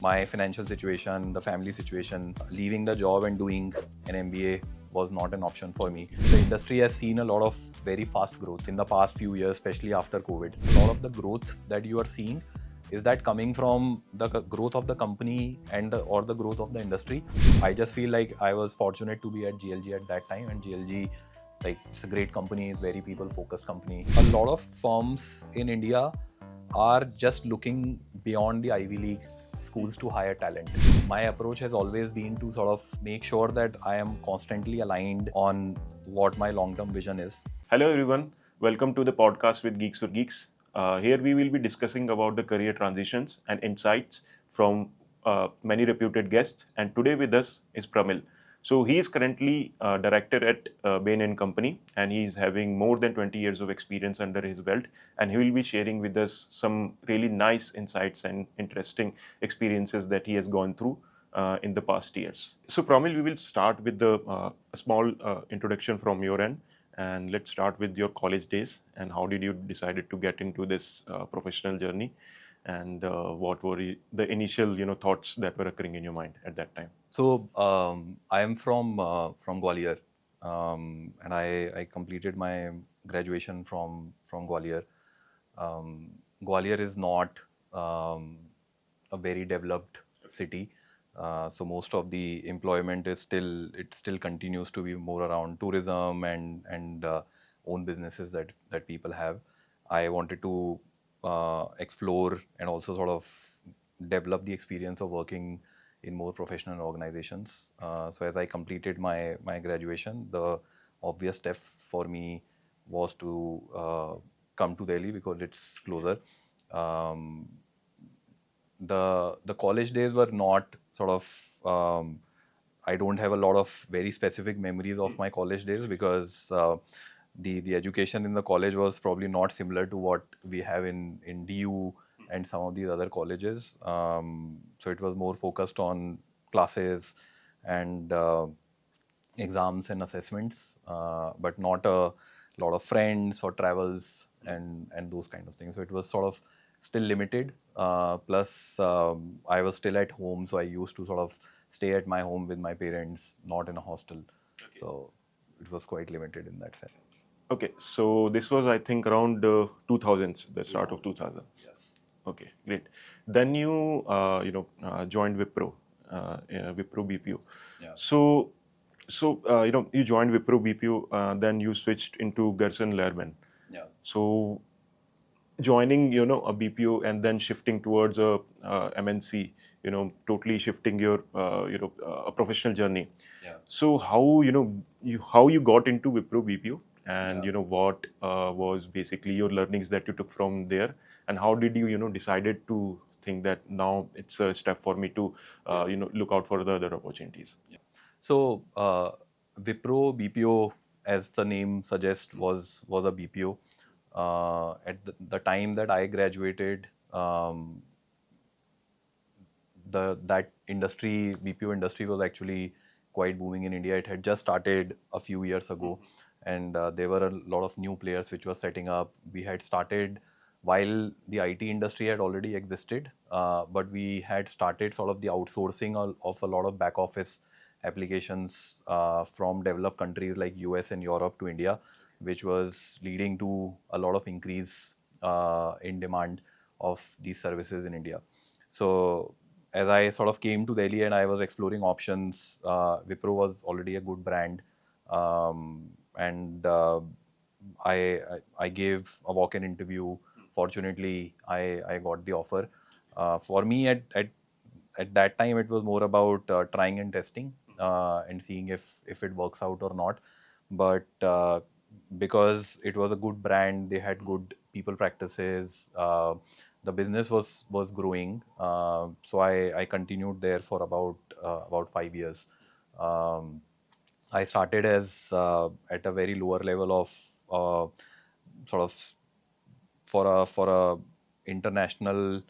My financial situation, the family situation, leaving the job and doing an MBA was not an option for me. The industry has seen a lot of very fast growth in the past few years, especially after COVID. A lot of the growth that you are seeing is that coming from the growth of the company and or the growth of the industry. I just feel like I was fortunate to be at GLG at that time, and GLG, like, it's a great company, it's very people focused company. A lot of firms in India are just looking beyond the Ivy League schools to hire talent. My approach has always been to sort of make sure that I am constantly aligned on what my long-term vision is. Hello everyone, welcome to the podcast with Geeks for Geeks. Here we will be discussing about the career transitions and insights from many reputed guests. And today with us is Pramil. So he is currently director at Bain Company, and he is having more than 20 years of experience under his belt. And he will be sharing with us some really nice insights and interesting experiences that he has gone through in the past years. So Pramil, we will start with a small introduction from your end. And let's start with your college days and how did you decided to get into this professional journey, and what were the initial thoughts that were occurring in your mind at that time? So I am from Gwalior, and I completed my graduation from Gwalior. Gwalior is not a very developed city. So most of the employment is still continues to be more around tourism and own businesses that people have. I wanted to explore and also sort of develop the experience of working in more professional organizations. So as I completed my graduation, the obvious step for me was to come to Delhi because it's closer. The college days were not sort of I don't have a lot of very specific memories of my college days because the education in the college was probably not similar to what we have in DU and some of these other colleges. So it was more focused on classes and exams and assessments, but not a lot of friends or travels and those kind of things. So it was sort of still limited. Plus, I was still at home, so I used to sort of stay at my home with my parents, not in a hostel. Okay. So it was quite limited in that sense. Okay, so this was, I think, around 2000s, the start of 2000s. Yes. Okay, great. Then you joined Wipro, Wipro BPO. Yeah. So you joined Wipro BPO, then you switched into Gerson Lehrman. Yeah. So joining a BPO and then shifting towards a MNC, totally shifting your a professional journey. Yeah. So how you got into Wipro BPO, and Yeah. what was basically your learnings that you took from there, and how did you decided to think that now it's a step for me to look out for the other opportunities? Yeah. So Wipro BPO, as the name suggests, was a BPO. At the time that I graduated, that industry, BPO industry, was actually quite booming in India. It had just started a few years ago, and there were a lot of new players which were setting up. We had started while the IT industry had already existed, but we had started sort of the outsourcing of a lot of back office applications from developed countries like US and Europe to India, which was leading to a lot of increase in demand of these services in India. So as I sort of came to Delhi and I was exploring options, Wipro was already a good brand, and I gave a walk-in interview. Fortunately, I got the offer. For me, at that time, it was more about trying and testing and seeing if it works out or not. But because it was a good brand, they had good people practices. The business was growing, so I continued there for about 5 years. I started as at a very lower level of sort of for a international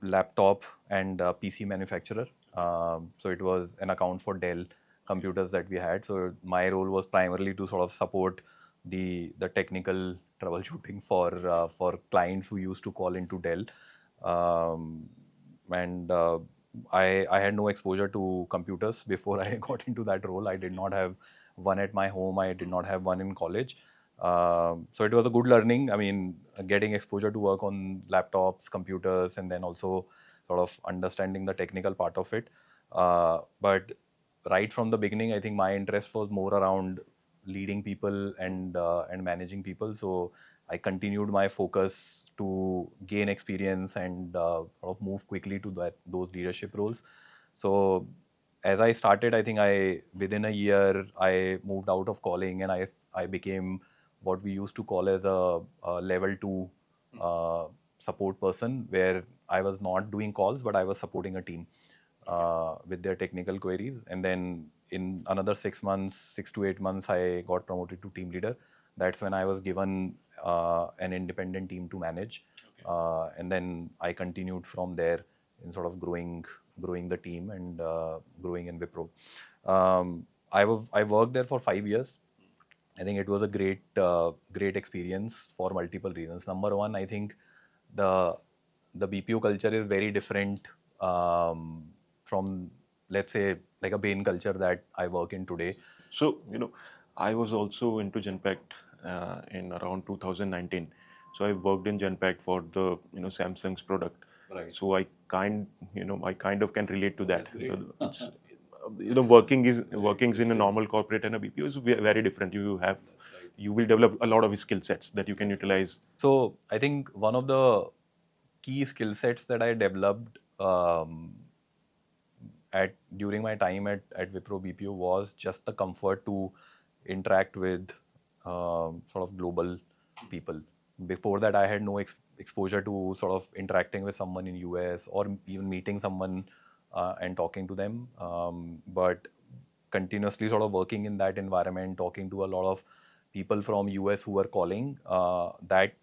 laptop and PC manufacturer. So it was an account for Dell computers that we had. So my role was primarily to sort of support the technical troubleshooting for clients who used to call into Dell. and I had no exposure to computers before I got into that role. I did not have one at my home. I did not have one in college. So it was a good learning. I mean, getting exposure to work on laptops, computers, and then also sort of understanding the technical part of it. But right from the beginning, I think my interest was more around leading people and managing people. So I continued my focus to gain experience and sort of move quickly to those leadership roles. So as I started, I think within a year I moved out of calling and I became what we used to call as a level two support person, where I was not doing calls but I was supporting a team with their technical queries. And then in another 6 months, 6 to 8 months, I got promoted to team leader. That's when I was given an independent team to manage. And then I continued from there in sort of growing the team and growing in Wipro. I worked there for 5 years. I think it was a great experience for multiple reasons. Number one, I think the BPO culture is very different from, let's say, like a Bain culture that I work in today. So, I was also into Genpact in around 2019. So I worked in Genpact for the, Samsung's product. Right. So I kind of can relate to that. That's great. It's, workings in a normal corporate and a BPO is very different. You will develop a lot of skill sets that you can utilize. So I think one of the key skill sets that I developed during my time at Wipro BPO was just the comfort to interact with sort of global people. Before that, I had no exposure to sort of interacting with someone in US or even meeting someone and talking to them. But continuously sort of working in that environment, talking to a lot of people from US who were calling, that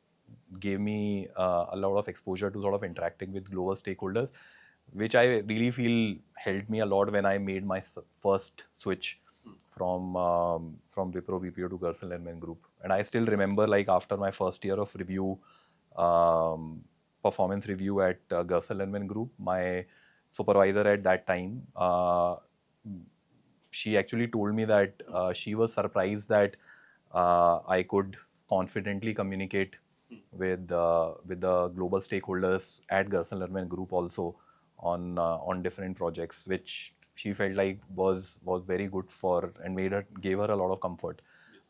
gave me a lot of exposure to sort of interacting with global stakeholders, which I really feel helped me a lot when I made my first switch from Wipro BPO to Gersel and Group. And I still remember, like, after my first year of review, performance review at Gersel and Group, my supervisor at that time, she actually told me that she was surprised that I could confidently communicate with the global stakeholders at Gersel and Group also on different projects, which she felt like was very good for and gave her a lot of comfort.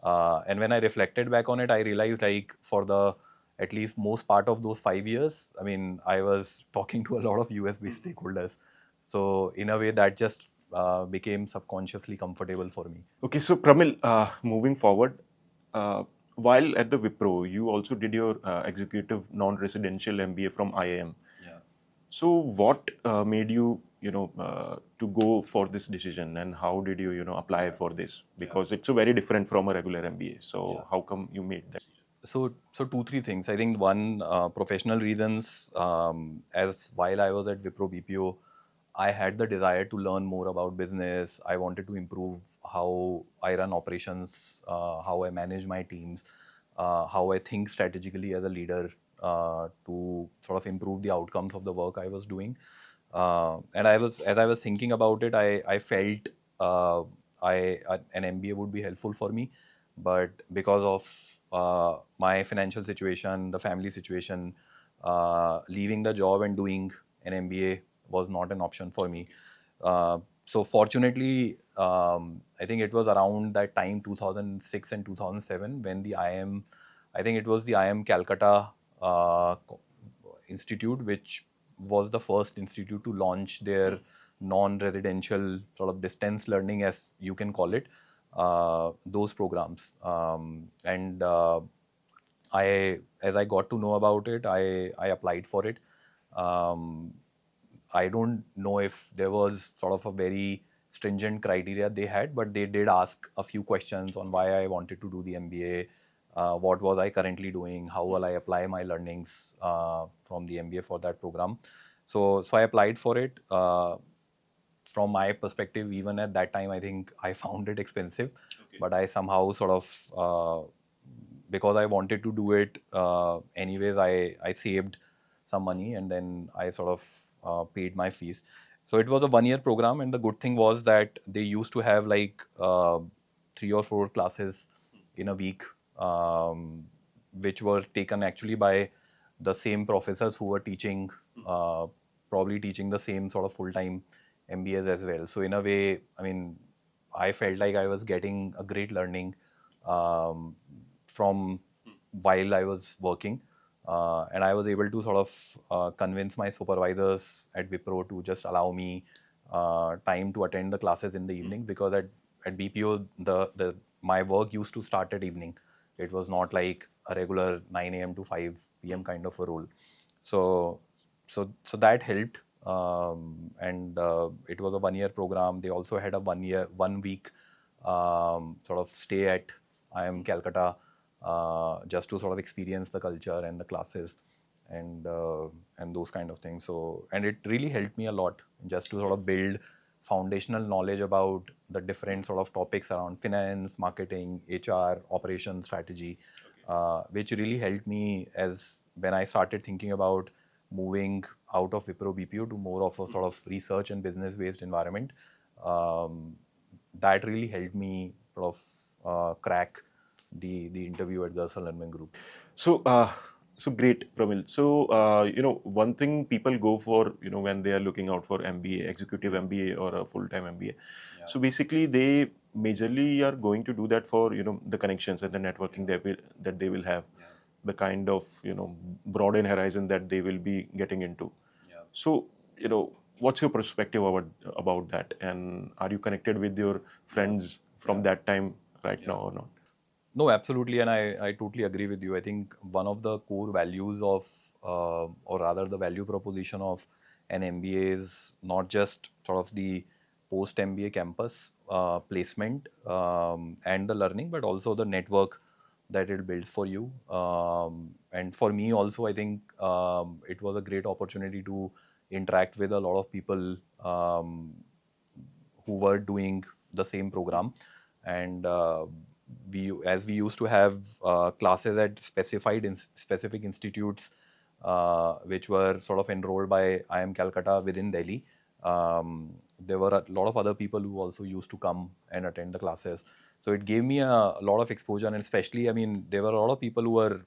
And when I reflected back on it, I realized, like, for the at least most part of those 5 years, I mean, I was talking to a lot of US-based stakeholders. So in a way, that just became subconsciously comfortable for me. Okay, so Pramil, moving forward, while at the Wipro, you also did your executive non-residential MBA from IIM. Yeah. So what made you, to go for this decision, and how did you, apply for this? Because it's a very different from a regular MBA. So how come you made that? So 2-3 things. I think one, professional reasons. As while I was at Wipro BPO, I had the desire to learn more about business. I wanted to improve how I run operations, how I manage my teams, how I think strategically as a leader, to sort of improve the outcomes of the work I was doing. And as I was thinking about it, I felt an MBA would be helpful for me, but because of my financial situation, the family situation, leaving the job and doing an MBA was not an option for me. So fortunately, I think it was around that time, 2006 and 2007, when the IIM, I think it was the IIM Calcutta institute, which was the first institute to launch their non-residential sort of distance learning, as you can call it, those programs. And as I got to know about it, I applied for it. I don't know if there was sort of a very stringent criteria they had, but they did ask a few questions on why I wanted to do the MBA, what was I currently doing, how will I apply my learnings from the MBA for that program. So I applied for it. From my perspective, even at that time, I think I found it expensive, but I somehow sort of, because I wanted to do it anyways, I saved some money, and then I sort of paid my fees. So it was a 1 year program, and the good thing was that they used to have like 3 or 4 classes in a week, which were taken actually by the same professors who were teaching, probably teaching the same sort of full-time MBAs as well. So in a way, I mean, I felt like I was getting a great learning from while I was working. And I was able to sort of convince my supervisors at Wipro to just allow me time to attend the classes in the evening, because at BPO, my work used to start at evening. It was not like a regular 9 a.m. to 5 p.m. kind of a role. So that helped. And it was a 1 year program. They also had a 1 week sort of stay at IIM Calcutta, just to sort of experience the culture and the classes and those kind of things. So, and it really helped me a lot just to sort of build foundational knowledge about the different sort of topics around finance, marketing, HR, operations, strategy, which really helped me as when I started thinking about moving out of Wipro BPO to more of a sort of research and business based environment. That really helped me sort of crack the interview at Gersel Learning Group. So great, Pramil. So one thing people go for, when they are looking out for MBA, executive MBA or a full-time MBA. Yeah. So basically, they majorly are going to do that for the connections and the networking that they will have, Yeah. the kind of broaden horizon that they will be getting into. Yeah. So what's your perspective about that, and are you connected with your friends from that time right now or not? No, absolutely, and I totally agree with you. I think one of the core values of, or rather the value proposition of an MBA is not just sort of the post MBA campus placement and the learning, but also the network that it builds for you. And for me also, I think it was a great opportunity to interact with a lot of people who were doing the same program. And as we used to have classes at specific institutes which were sort of enrolled by IIM Calcutta within Delhi. There were a lot of other people who also used to come and attend the classes. So it gave me a lot of exposure, and especially, I mean, there were a lot of people who were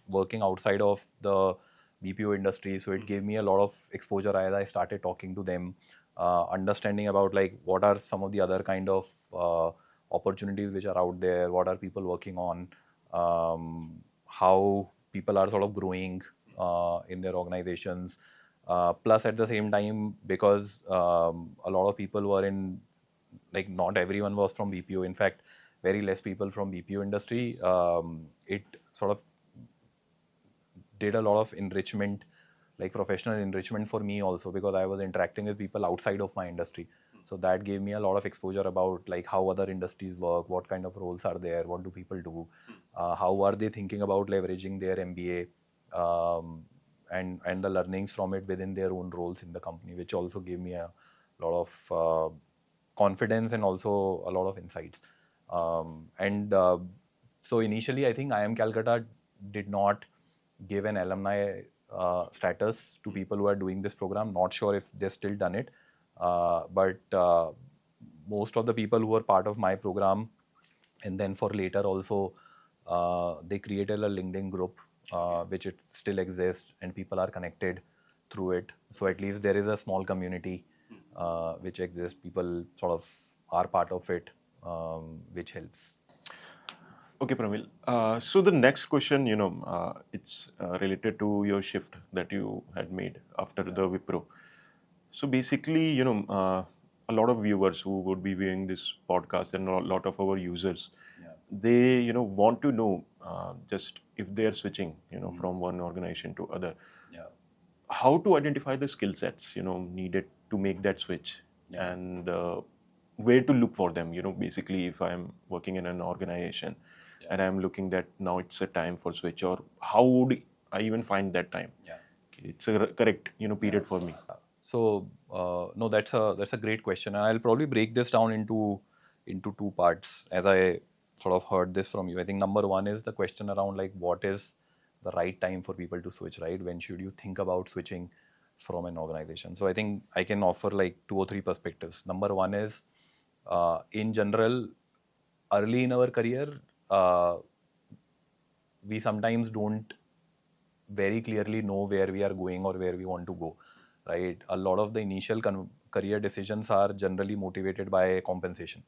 working outside of the BPO industry. So it gave me a lot of exposure as I started talking to them, understanding about like what are some of the other kind of opportunities which are out there, what are people working on, how people are sort of growing in their organizations. Plus, at the same time, because a lot of people were in, like, not everyone was from BPO. In fact, very less people from BPO industry. It sort of did a lot of enrichment, like professional enrichment for me also, because I was interacting with people outside of my industry. So that gave me a lot of exposure about like how other industries work, what kind of roles are there, what do people do, how are they thinking about leveraging their MBA, and the learnings from it within their own roles in the company, which also gave me a lot of confidence and also a lot of insights. And so initially, I think IIM Calcutta did not give an alumni status to people who are doing this program. Not sure if they still done it, but most of the people who were part of my program, and then for later also, they created a LinkedIn group, which it still exists, and people are connected through it. So at least there is a small community which exists. People sort of are part of it, which helps. Okay, Pramil. So the next question, it's related to your shift that you had made after the Wipro. So basically, a lot of viewers who would be viewing this podcast and a lot of our users, they, want to know just if they are switching, from one organization to other, how to identify the skill sets, needed to make that switch, and where to look for them. Basically, if I'm working in an organization and I'm looking that now it's a time for switch, or how would I even find that time? Okay, it's a correct, period for me. So no, that's a great question, and I'll probably break this down into two parts as I sort of heard this from you. I think number one is the question around like what is the right time for people to switch, right? When should you think about switching? from an organization. So I think I can offer like 2 or 3 perspectives. Number one is, in general, early in our career, we sometimes don't very clearly know where we are going or where we want to go, right? A lot of the initial career decisions are generally motivated by compensation,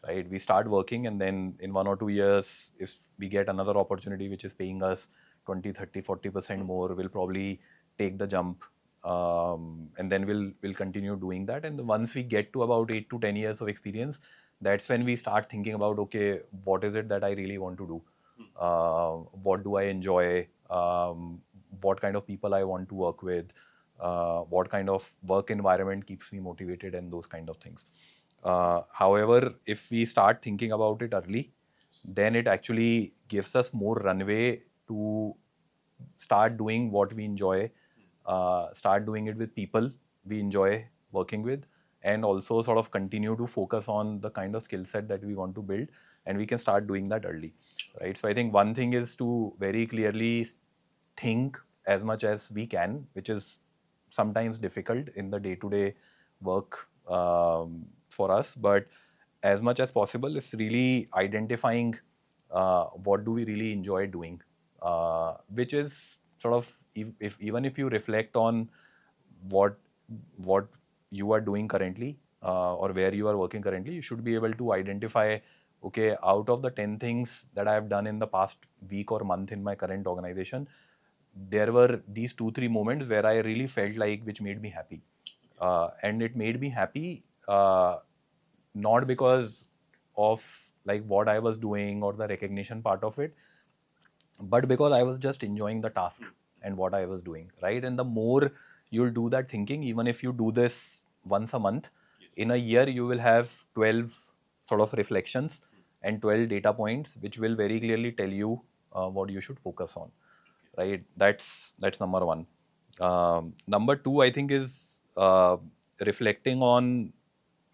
right? We start working, and then in 1 or 2 years, if we get another opportunity which is paying us 20, 30, 40% more, we'll probably take the jump, and then we'll continue doing that. And once we get to about 8 to 10 years of experience, that's when we start thinking about, okay, what is it that I really want to do? What do I enjoy? What kind of people I want to work with? What kind of work environment keeps me motivated, and those kind of things. However, if we start thinking about it early, then it actually gives us more runway to start doing what we enjoy, start doing it with people we enjoy working with, and also sort of continue to focus on the kind of skill set that we want to build, and we can start doing that early, right? So I think one thing is to very clearly think as much as we can, which is sometimes difficult in the day-to-day work for us, but as much as possible, it's really identifying what do we really enjoy doing, which is sort of, if even if you reflect on what you are doing currently, or where you are working currently, you should be able to identify, okay, out of the 10 things that I have done in the past week or month in my current organization, there were these 2 3 moments where I really felt like, which made me happy, and it made me happy, not because of like what I was doing or the recognition part of it, but because I was just enjoying the task and what I was doing, right? And the more you'll do that thinking, even if you do this once a month, in a year you will have 12 sort of reflections and 12 data points, which will very clearly tell you what you should focus on, right? That's number one. Number two, I think, is reflecting on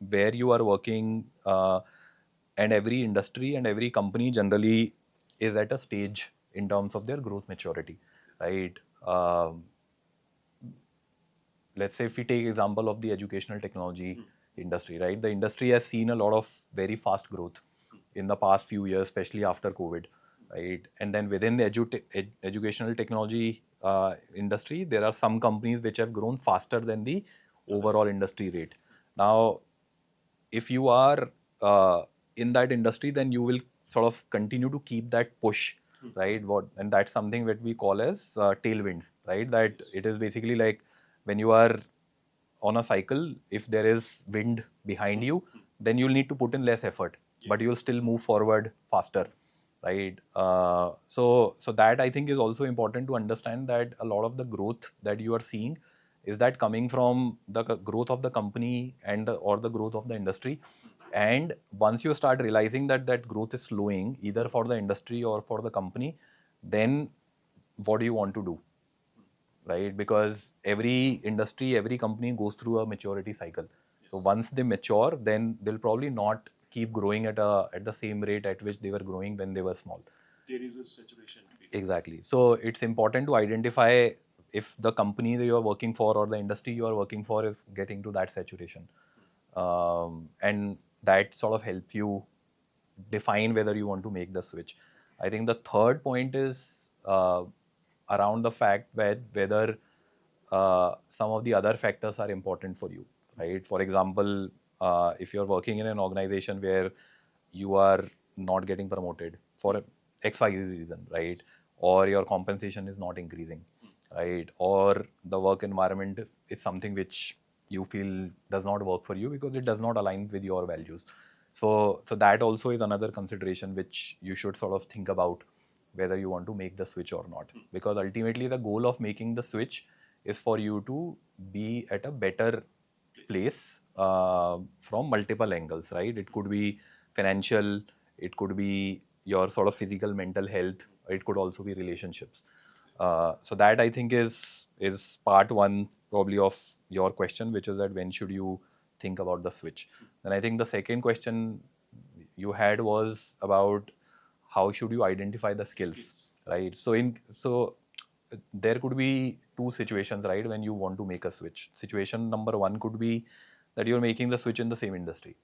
where you are working, and every industry and every company generally is at a stage in terms of their growth maturity, right? Let's say if we take example of the educational technology industry, right? The industry has seen a lot of very fast growth in the past few years, especially after COVID, right? And then within the educational technology industry, there are some companies which have grown faster than the overall industry rate. Now, if you are in that industry, then you will sort of continue to keep that push, right? And that's something that we call as tailwinds, right? That it is basically like when you are on a cycle, if there is wind behind you, then you'll need to put in less effort, but you'll still move forward faster, right? So that, I think, is also important to understand, that a lot of the growth that you are seeing is that coming from the growth of the company or the growth of the industry. And once you start realizing that that growth is slowing, either for the industry or for the company, then what do you want to do, right? Because every industry, every company goes through a maturity cycle. So once they mature, then they'll probably not keep growing at the same rate at which they were growing when they were small. There is a saturation. Exactly. So it's important to identify if the company that you are working for or the industry you are working for is getting to that saturation, and that sort of helps you define whether you want to make the switch. I think the third point is around the fact that whether some of the other factors are important for you, right? For example, if you're working in an organization where you are not getting promoted for XYZ reason, right? Or your compensation is not increasing, right? Or the work environment is something which you feel does not work for you because it does not align with your values. So that also is another consideration which you should sort of think about, whether you want to make the switch or not. Because ultimately the goal of making the switch is for you to be at a better place from multiple angles, right? It could be financial, it could be your sort of physical, mental health, it could also be relationships. So that, I think, is part one probably of your question, which is that when should you think about the switch. Then I think the second question you had was about how should you identify the skills, right? So there could be two situations, right, when you want to make a switch. Situation number one could be that you're making the switch in the same industry.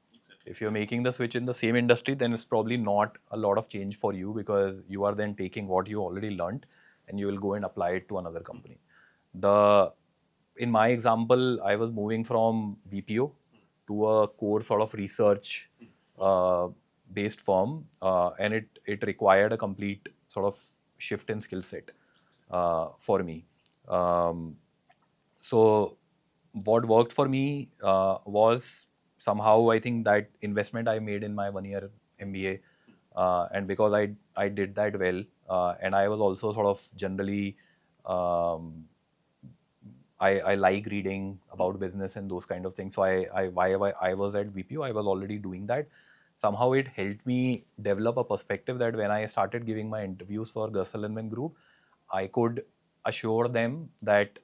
If you're making the switch in the same industry, then it's probably not a lot of change for you, because you are then taking what you already learned and you will go and apply it to another company. In my example, I was moving from BPO to a core sort of research based firm, and it required a complete sort of shift in skill set for me. Um, so what worked for me was somehow, I think, that investment I made in my 1 year MBA, and because I did that well, and I was also sort of generally um, I like reading about business and those kind of things. So while I was at VPO, I was already doing that. Somehow it helped me develop a perspective that when I started giving my interviews for Gersalman Group, I could assure them that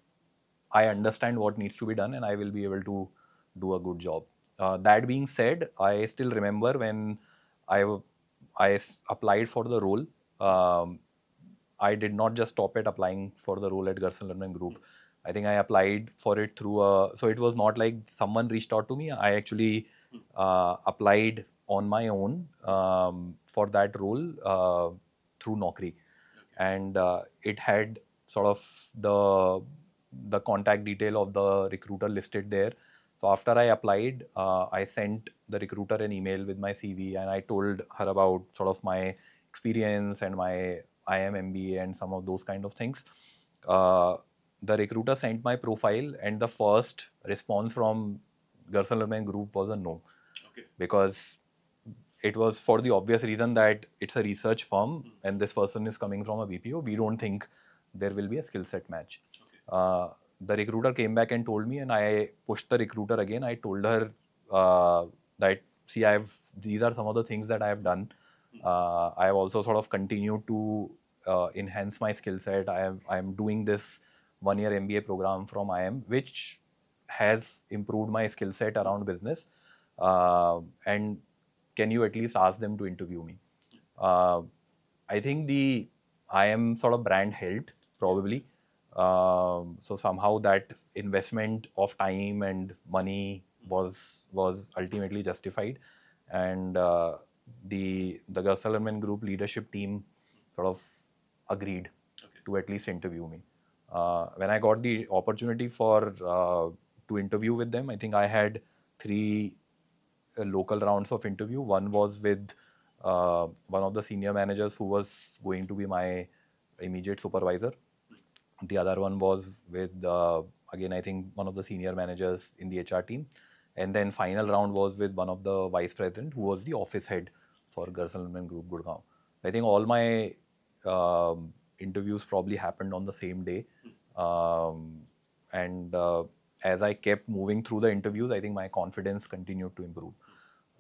I understand what needs to be done and I will be able to do a good job. That being said, I still remember when I, applied for the role. I did not just stop at applying for the role at Gerson Learning Group. I think I applied for it through so it was not like someone reached out to me. I actually applied on my own for that role through Naukri. And it had sort of the contact detail of the recruiter listed there. So after I applied, I sent the recruiter an email with my CV, and I told her about sort of my experience and my IIM MBA and some of those kind of things. The recruiter sent my profile, and the first response from Gerson Learning Group was a no. Okay. Because it was for the obvious reason that it's a research firm and this person is coming from a BPO. We don't think there will be a skill set match. Okay. The recruiter came back and told me, and I pushed the recruiter again. I told her that, see, these are some of the things that I have done. I have also sort of continued to enhance my skill set. I am doing this 1 year MBA program from IIM, which has improved my skill set around business. And can you at least ask them to interview me? I think the IIM sort of brand helped probably. So somehow that investment of time and money was ultimately justified, and the Gersalman Group leadership team sort of agreed to at least interview me. When I got the opportunity for to interview with them, I think I had 3 local rounds of interview. One was with one of the senior managers who was going to be my immediate supervisor. The other one was with, again, I think one of the senior managers in the HR team. And then final round was with one of the vice president who was the office head for Gersalman Group, Gurgaon. I think all my interviews probably happened on the same day. And as I kept moving through the interviews, I think my confidence continued to improve.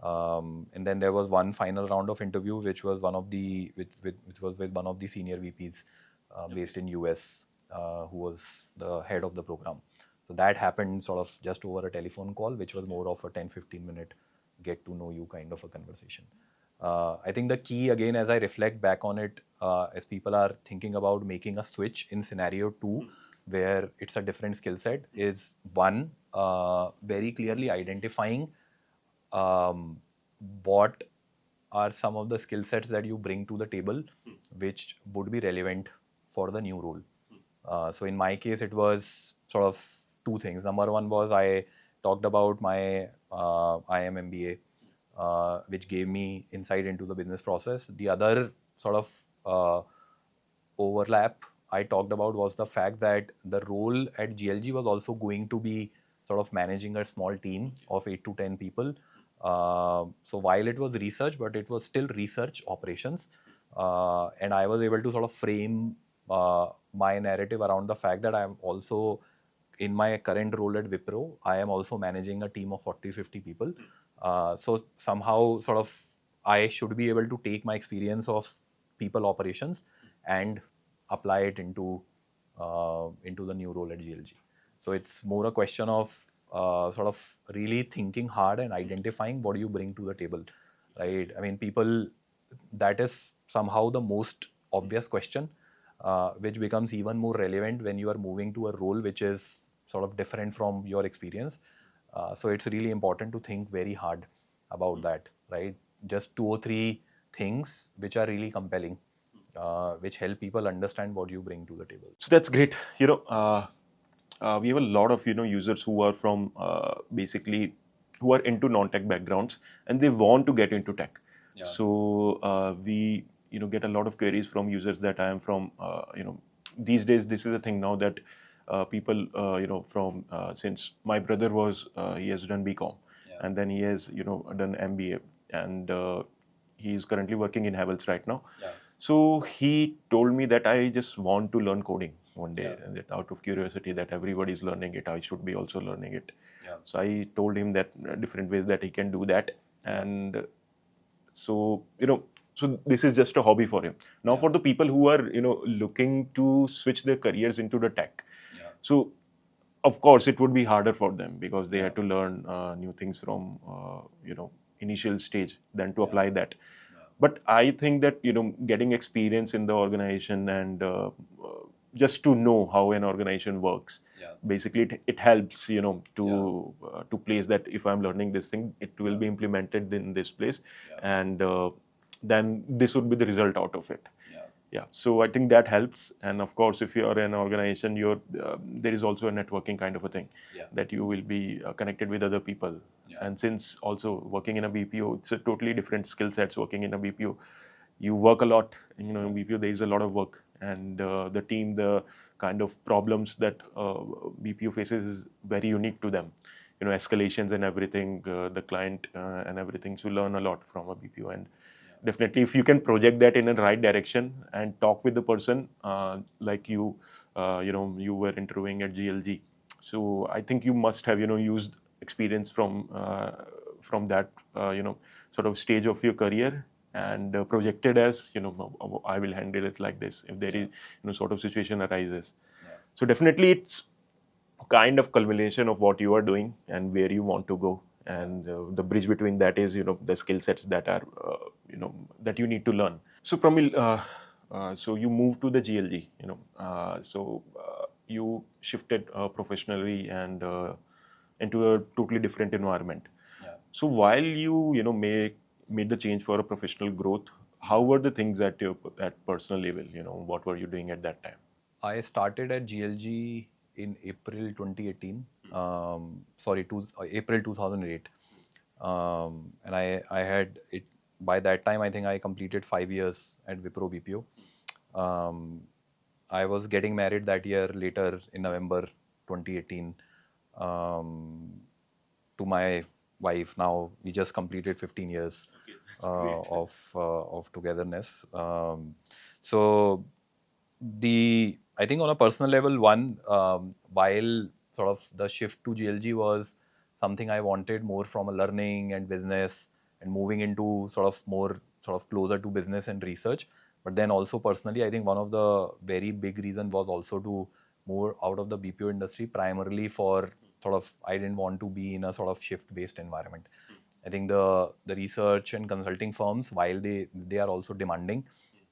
And then there was one final round of interview, which was which was with one of the senior VPs based in US, who was the head of the program. So that happened sort of just over a telephone call, which was more of a 10-15 minute get to know you kind of a conversation. I think the key, again, as I reflect back on it, as people are thinking about making a switch in scenario 2, where it's a different skill set, is one, very clearly identifying what are some of the skill sets that you bring to the table which would be relevant for the new role. So in my case, it was sort of 2 things. Number one was I talked about my IIM MBA, which gave me insight into the business process. The other sort of overlap I talked about was the fact that the role at GLG was also going to be sort of managing a small team of 8 to 10 people. So while it was research, but it was still research operations. And I was able to sort of frame my narrative around the fact that I am also, in my current role at Wipro, I am also managing a team of 40-50 people. So somehow sort of I should be able to take my experience of people operations and apply it into the new role at GLG. So it's more a question of sort of really thinking hard and identifying what do you bring to the table, right? I mean, people, that is somehow the most obvious question. which becomes even more relevant when you are moving to a role which is sort of different from your experience. So it's really important to think very hard about that, right? Just 2 or 3 things which are really compelling, which help people understand what you bring to the table. So that's great. We have a lot of users who are from basically who are into non-tech backgrounds and they want to get into tech. Yeah. So we get a lot of queries from users that I am from. These days this is a thing now that people from since my brother was he has done BCom. Yeah. And then he has done MBA and he is currently working in Havels right now. Yeah. So he told me that I just want to learn coding one day, Yeah. and that out of curiosity that everybody is learning it, I should be also learning it. Yeah. So I told him that different ways that he can do that, and so so this is just a hobby for him. Now Yeah. for the people who are looking to switch their careers into the tech, Yeah. so of course it would be harder for them because they Yeah. had to learn new things from initial stage than to Yeah. apply that. Yeah. But I think that getting experience in the organization and just to know how an organization works, Yeah. basically it helps to Yeah. to place that if I'm learning this thing, it will Yeah. be implemented in this place, Yeah. and then this would be the result out of it. Yeah. So I think that helps, and of course if you're an organization, there is also a networking kind of a thing. Yeah. That you will be connected with other people. Yeah. And since also working in a BPO, it's a totally different skill sets. Working in a BPO, you work a lot. In BPO there is a lot of work, and the team, the kind of problems that BPO faces is very unique to them. Escalations and everything, the client and everything. So you learn a lot from a BPO, and definitely if you can project that in the right direction and talk with the person, like you were interviewing at GLG. So I think you must have used experience from that sort of stage of your career, and projected as I will handle it like this if there is sort of situation arises. Yeah. So definitely it's kind of culmination of what you are doing and where you want to go, and the bridge between that is the skill sets that are that you need to learn. So Pramil, so you moved to the GLG, you shifted professionally and into a totally different environment. Yeah. So while you made the change for a professional growth, how were the things at your personal level? What were you doing at that time? I started at GLG in April 2018. April 2008. And I had it by that time. I think I completed 5 years at Wipro BPO. I was getting married that year later in November 2018 to my wife. Now we just completed 15 years of togetherness. So I think on a personal level, while sort of the shift to GLG was something I wanted more from a learning and business and moving into sort of more sort of closer to business and research. But then also personally, I think one of the very big reason was also to move out of the BPO industry, primarily for sort of, I didn't want to be in a sort of shift-based environment. I think the research and consulting firms, while they are also demanding,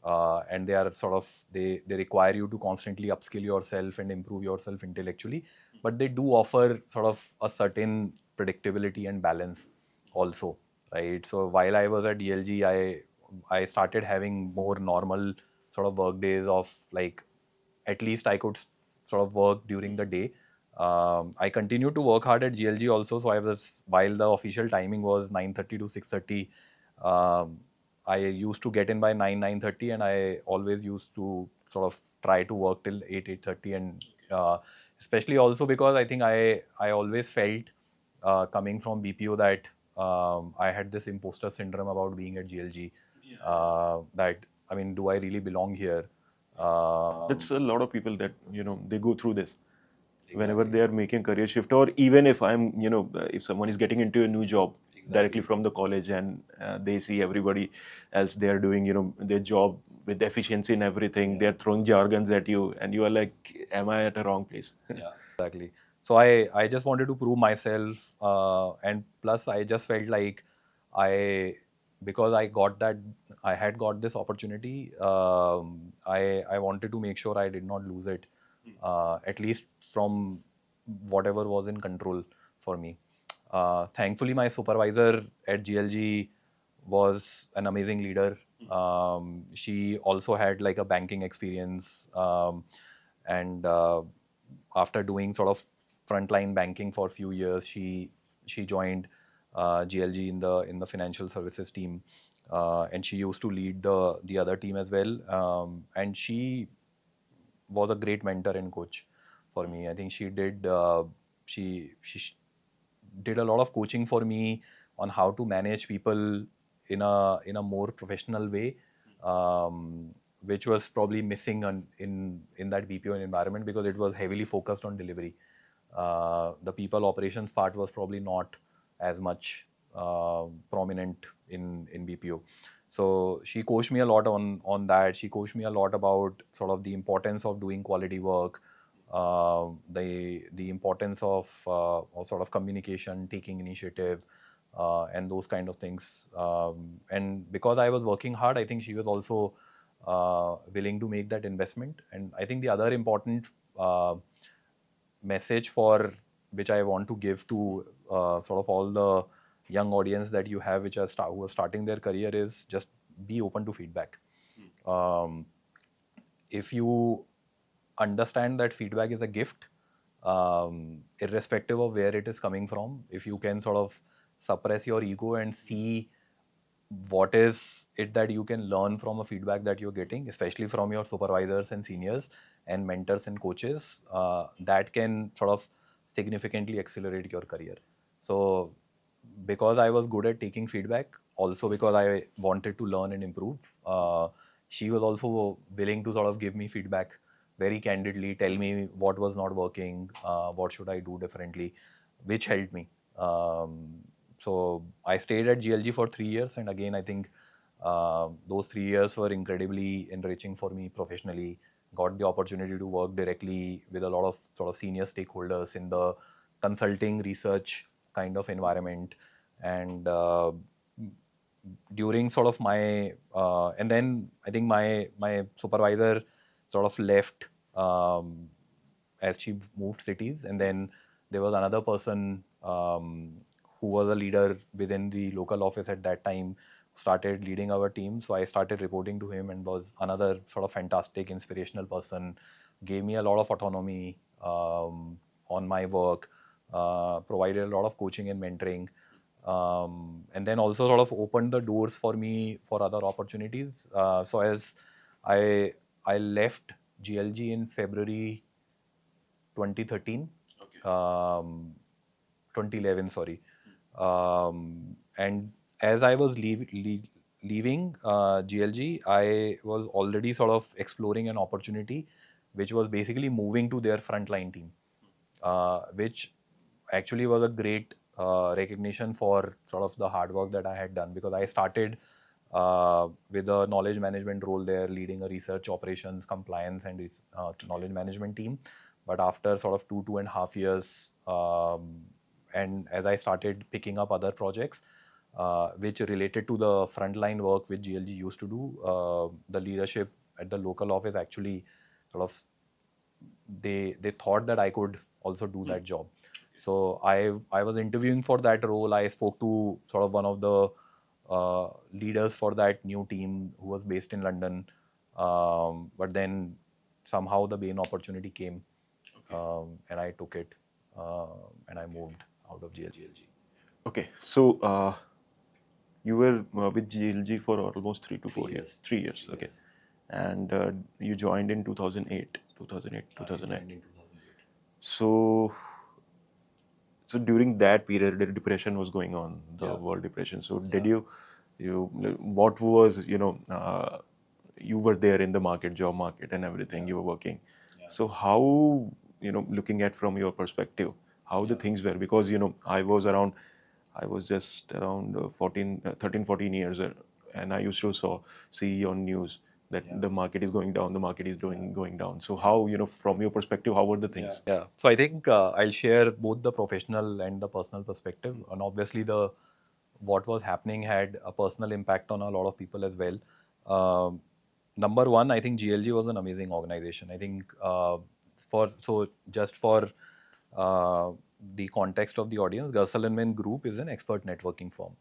and they are sort of they require you to constantly upskill yourself and improve yourself intellectually, but they do offer sort of a certain predictability and balance also, right? So while I was at DLG, I started having more normal sort of work days of like at least I could sort of work during the day. I continued to work hard at GLG also. So I was, while the official timing was 9:30 to 6:30, I used to get in by 9:30, and I always used to sort of try to work till 8:30, and especially also because I think I always felt coming from BPO that I had this imposter syndrome about being at GLG. That, I mean, do I really belong here? That's a lot of people that they go through this. Exactly. Whenever they are making career shift, or even if if someone is getting into a new job directly from the college, and they see everybody else they are doing their job with efficiency and everything, they're throwing jargons at you, and you are like, am I at a wrong place? Yeah, exactly. So I just wanted to prove myself, and plus I just felt like I because I had got this opportunity. I wanted to make sure I did not lose it, at least from whatever was in control for me. Thankfully, my supervisor at GLG was an amazing leader. She also had like a banking experience, and after doing sort of frontline banking for a few years, she joined GLG in the financial services team, and she used to lead the other team as well. And she was a great mentor and coach for me. I think she did a lot of coaching for me on how to manage people in a more professional way, which was probably missing in that BPO environment because it was heavily focused on delivery. The people operations part was probably not as much prominent in BPO. So she coached me a lot on that. She coached me a lot about sort of the importance of doing quality work, the importance of sort of communication, taking initiative, and those kind of things. And because I was working hard, I think she was also willing to make that investment. And I think the other important message for which I want to give to sort of all the young audience that you have who are starting their career is just be open to feedback. If you understand that feedback is a gift, irrespective of where it is coming from, if you can sort of suppress your ego and see what is it that you can learn from a feedback that you're getting, especially from your supervisors and seniors and mentors and coaches, that can sort of significantly accelerate your career. So because I was good at taking feedback, also because I wanted to learn and improve, she was also willing to sort of give me feedback very candidly, tell me what was not working, what should I do differently, which helped me. So I stayed at GLG for 3 years, and again, I think those 3 years were incredibly enriching for me professionally. Got the opportunity to work directly with a lot of sort of senior stakeholders in the consulting research kind of environment, and during sort of my and then I think my supervisor sort of left as she moved cities, and then there was another person who was a leader within the local office at that time, started leading our team. So I started reporting to him and was another sort of fantastic, inspirational person, gave me a lot of autonomy on my work, provided a lot of coaching and mentoring, and then also sort of opened the doors for me for other opportunities. So as I left GLG in February 2013, Okay. 2011, sorry. And as I was leaving GLG, I was already sort of exploring an opportunity, which was basically moving to their frontline team, which actually was a great recognition for sort of the hard work that I had done, because I started with a knowledge management role there, leading a research operations, compliance, and knowledge management team. But after sort of 2.5 years, and as I started picking up other projects which related to the frontline work which GLG used to do, the leadership at the local office actually sort of they thought that I could also do that job. So I was interviewing for that role. I spoke to sort of one of the leaders for that new team who was based in London, but then somehow the Bain opportunity came, and I took it, and I moved out of GLG. Okay, so you were with GLG for almost 3 to 4 years. 3 years, okay. Yes. And you joined in 2008, 2008, I 2009. joined in 2008. So during that period, the depression was going on, the Yeah. world depression. So Yeah. did what was, you were there in the market, job market and everything, Yeah. you were working. Yeah. So how, looking at from your perspective, how the Yeah. things were, because, I was just around 13, 14 years, and I used to see on news that Yeah. the market is going down, the market is going down. So how, from your perspective, how were the things? Yeah. So I think I'll share both the professional and the personal perspective. And obviously, the what was happening had a personal impact on a lot of people as well. Number one, I think GLG was an amazing organization. I think just for the context of the audience, Garsal and Men Group is an expert networking firm.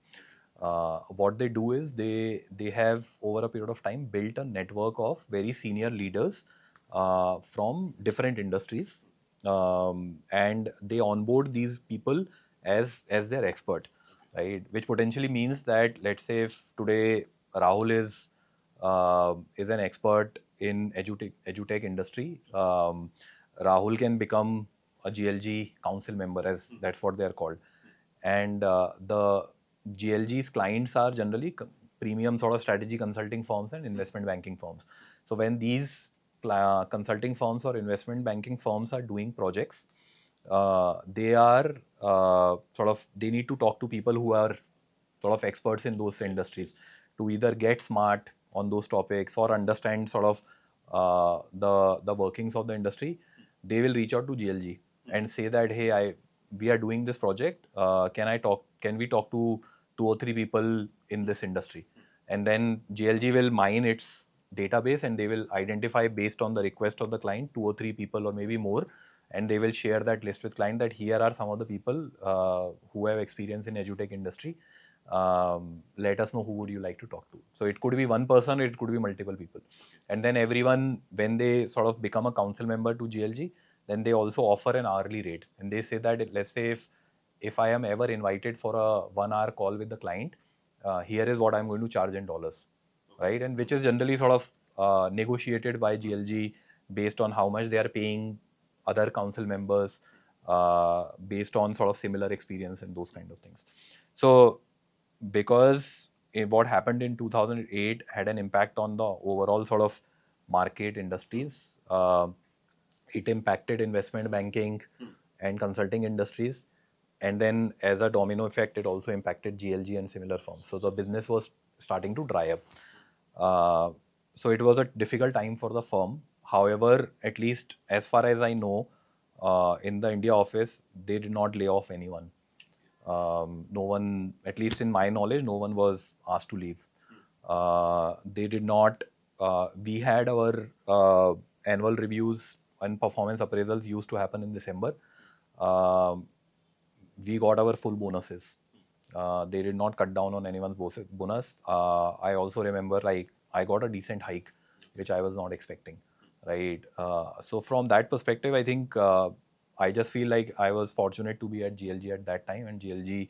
What they do is they have over a period of time built a network of very senior leaders from different industries, and they onboard these people as their expert, right? Which potentially means that, let's say if today Rahul is an expert in edutech industry, Rahul can become a GLG council member, as that's what they are called. And the GLG's clients are generally premium sort of strategy consulting firms and investment banking firms. So when these consulting firms or investment banking firms are doing projects, they are they need to talk to people who are sort of experts in those industries to either get smart on those topics or understand sort of the workings of the industry. They will reach out to GLG and say that, hey, we are doing this project. Can we talk to 2 or 3 people in this industry? And then GLG will mine its database and they will identify, based on the request of the client, 2 or 3 people or maybe more, and they will share that list with client that here are some of the people who have experience in edutech industry. Let us know who would you like to talk to. So it could be one person, it could be multiple people. And then everyone, when they sort of become a council member to GLG, then they also offer an hourly rate. And they say that, let's say if I am ever invited for a 1 hour call with the client, here is what I'm going to charge in dollars, right? And which is generally sort of negotiated by GLG based on how much they are paying other council members, based on sort of similar experience and those kind of things. So because what happened in 2008 had an impact on the overall sort of market industries, it impacted investment banking and consulting industries. And then as a domino effect, it also impacted GLG and similar firms. So the business was starting to dry up. So it was a difficult time for the firm. However, at least as far as I know, in the India office, they did not lay off anyone. No one, at least in my knowledge, no one was asked to leave. They did not. We had our annual reviews and performance appraisals used to happen in December. We got our full bonuses. They did not cut down on anyone's bonus. I also remember, like, I got a decent hike, which I was not expecting, right? So from that perspective, I think I just feel like I was fortunate to be at GLG at that time, and GLG,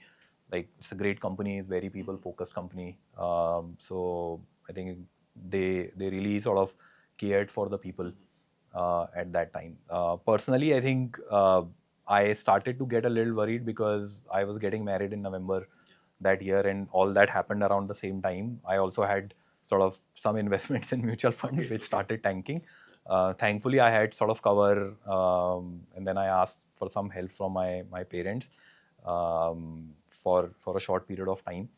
like, it's a great company, very people-focused company. So I think they really sort of cared for the people at that time. Personally, I think I started to get a little worried because I was getting married in November that year, and all that happened around the same time. I also had sort of some investments in mutual funds which started tanking. Thankfully, I had sort of cover, and then I asked for some help from my parents for a short period of time.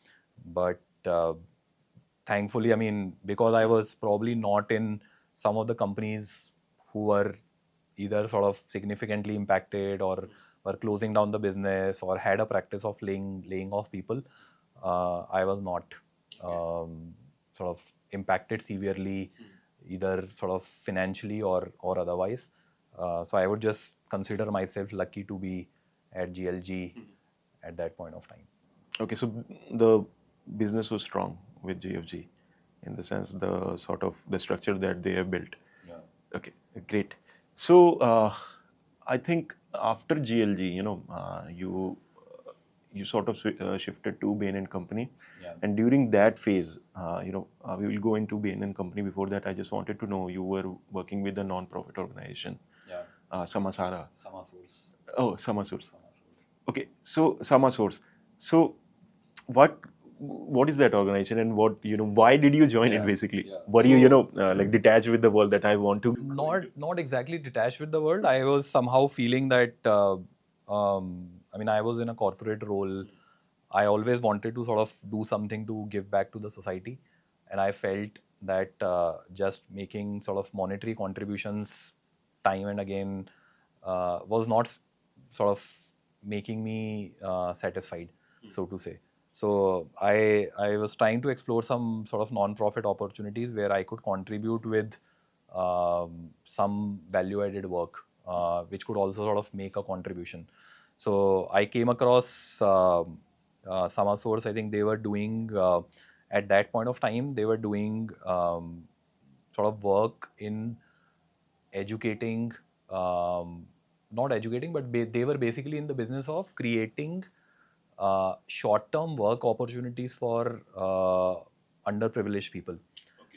But thankfully, I mean, because I was probably not in some of the companies who were either sort of significantly impacted or were closing down the business or had a practice of laying off people, I was not sort of impacted severely, either sort of financially or otherwise. So I would just consider myself lucky to be at GLG at that point of time. Okay, so the business was strong with GFG in the sense the sort of the structure that they have built. Yeah. Okay, great. So I think after GLG, you sort of shifted to Bain and Company. Yeah. And during that phase, we will go into Bain and Company. Before that, I just wanted to know, you were working with a non-profit organization, Yeah. Samasource. Samasource. Oh, Samasource. Okay, so Samasource. So what is that organization, and why did you join it basically? Yeah. Were you like detached with the world that I want to? Not exactly detached with the world. I was somehow feeling that I mean, I was in a corporate role. I always wanted to sort of do something to give back to the society, and I felt that just making sort of monetary contributions time and again was not sort of making me satisfied, so to say. So I was trying to explore some sort of non-profit opportunities where I could contribute with some value-added work, which could also sort of make a contribution. So I came across Samasource. I think they were doing at that point of time they were doing sort of work in educating, not educating, but they were basically in the business of creating short-term work opportunities for underprivileged people.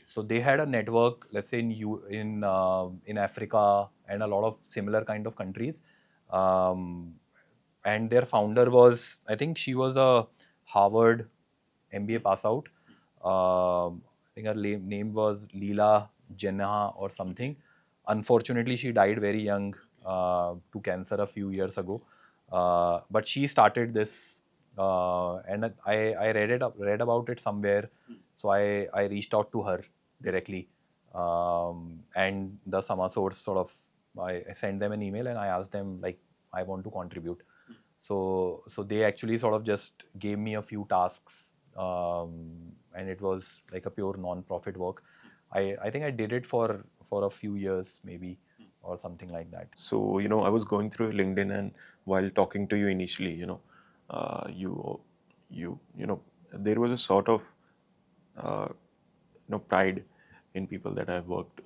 So they had a network, let's say in Africa and a lot of similar kind of countries, and their founder was, I think she was a Harvard MBA pass out. I think her name was Leela Jinnah or something. Unfortunately, she died very young to cancer a few years ago. But she started this, and I read about it somewhere. So I reached out to her directly, and the Samasource sort of I sent them an email and I asked them like I want to contribute. So they actually sort of just gave me a few tasks, and it was like a pure non-profit work. I think I did it for a few years maybe or something like that. So, I was going through LinkedIn, and while talking to you initially, there was a sort of, pride in people that I've worked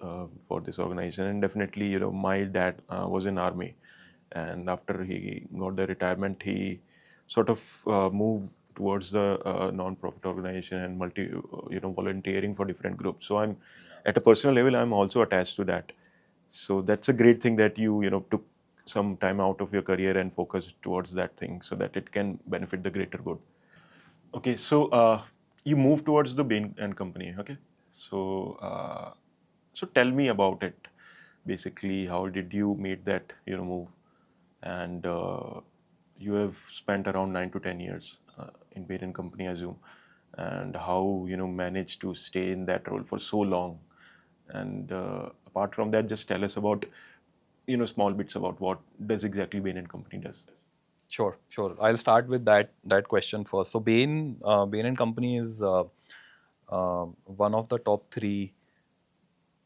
for this organization. And definitely, my dad was in army, and after he got the retirement, he sort of moved towards the non-profit organization and volunteering for different groups. So I'm, at a personal level, I'm also attached to that. So that's a great thing that you took some time out of your career and focused towards that thing so that it can benefit the greater good. Okay, so you moved towards the Bain and Company. Okay, so so tell me about it. Basically, how did you make that move? And you have spent around 9 to 10 years in Bain and Company, I assume. And how managed to stay in that role for so long? And apart from that, just tell us about small bits about what does exactly Bain and Company does. Sure. I'll start with that question first. So Bain and Company is one of the top three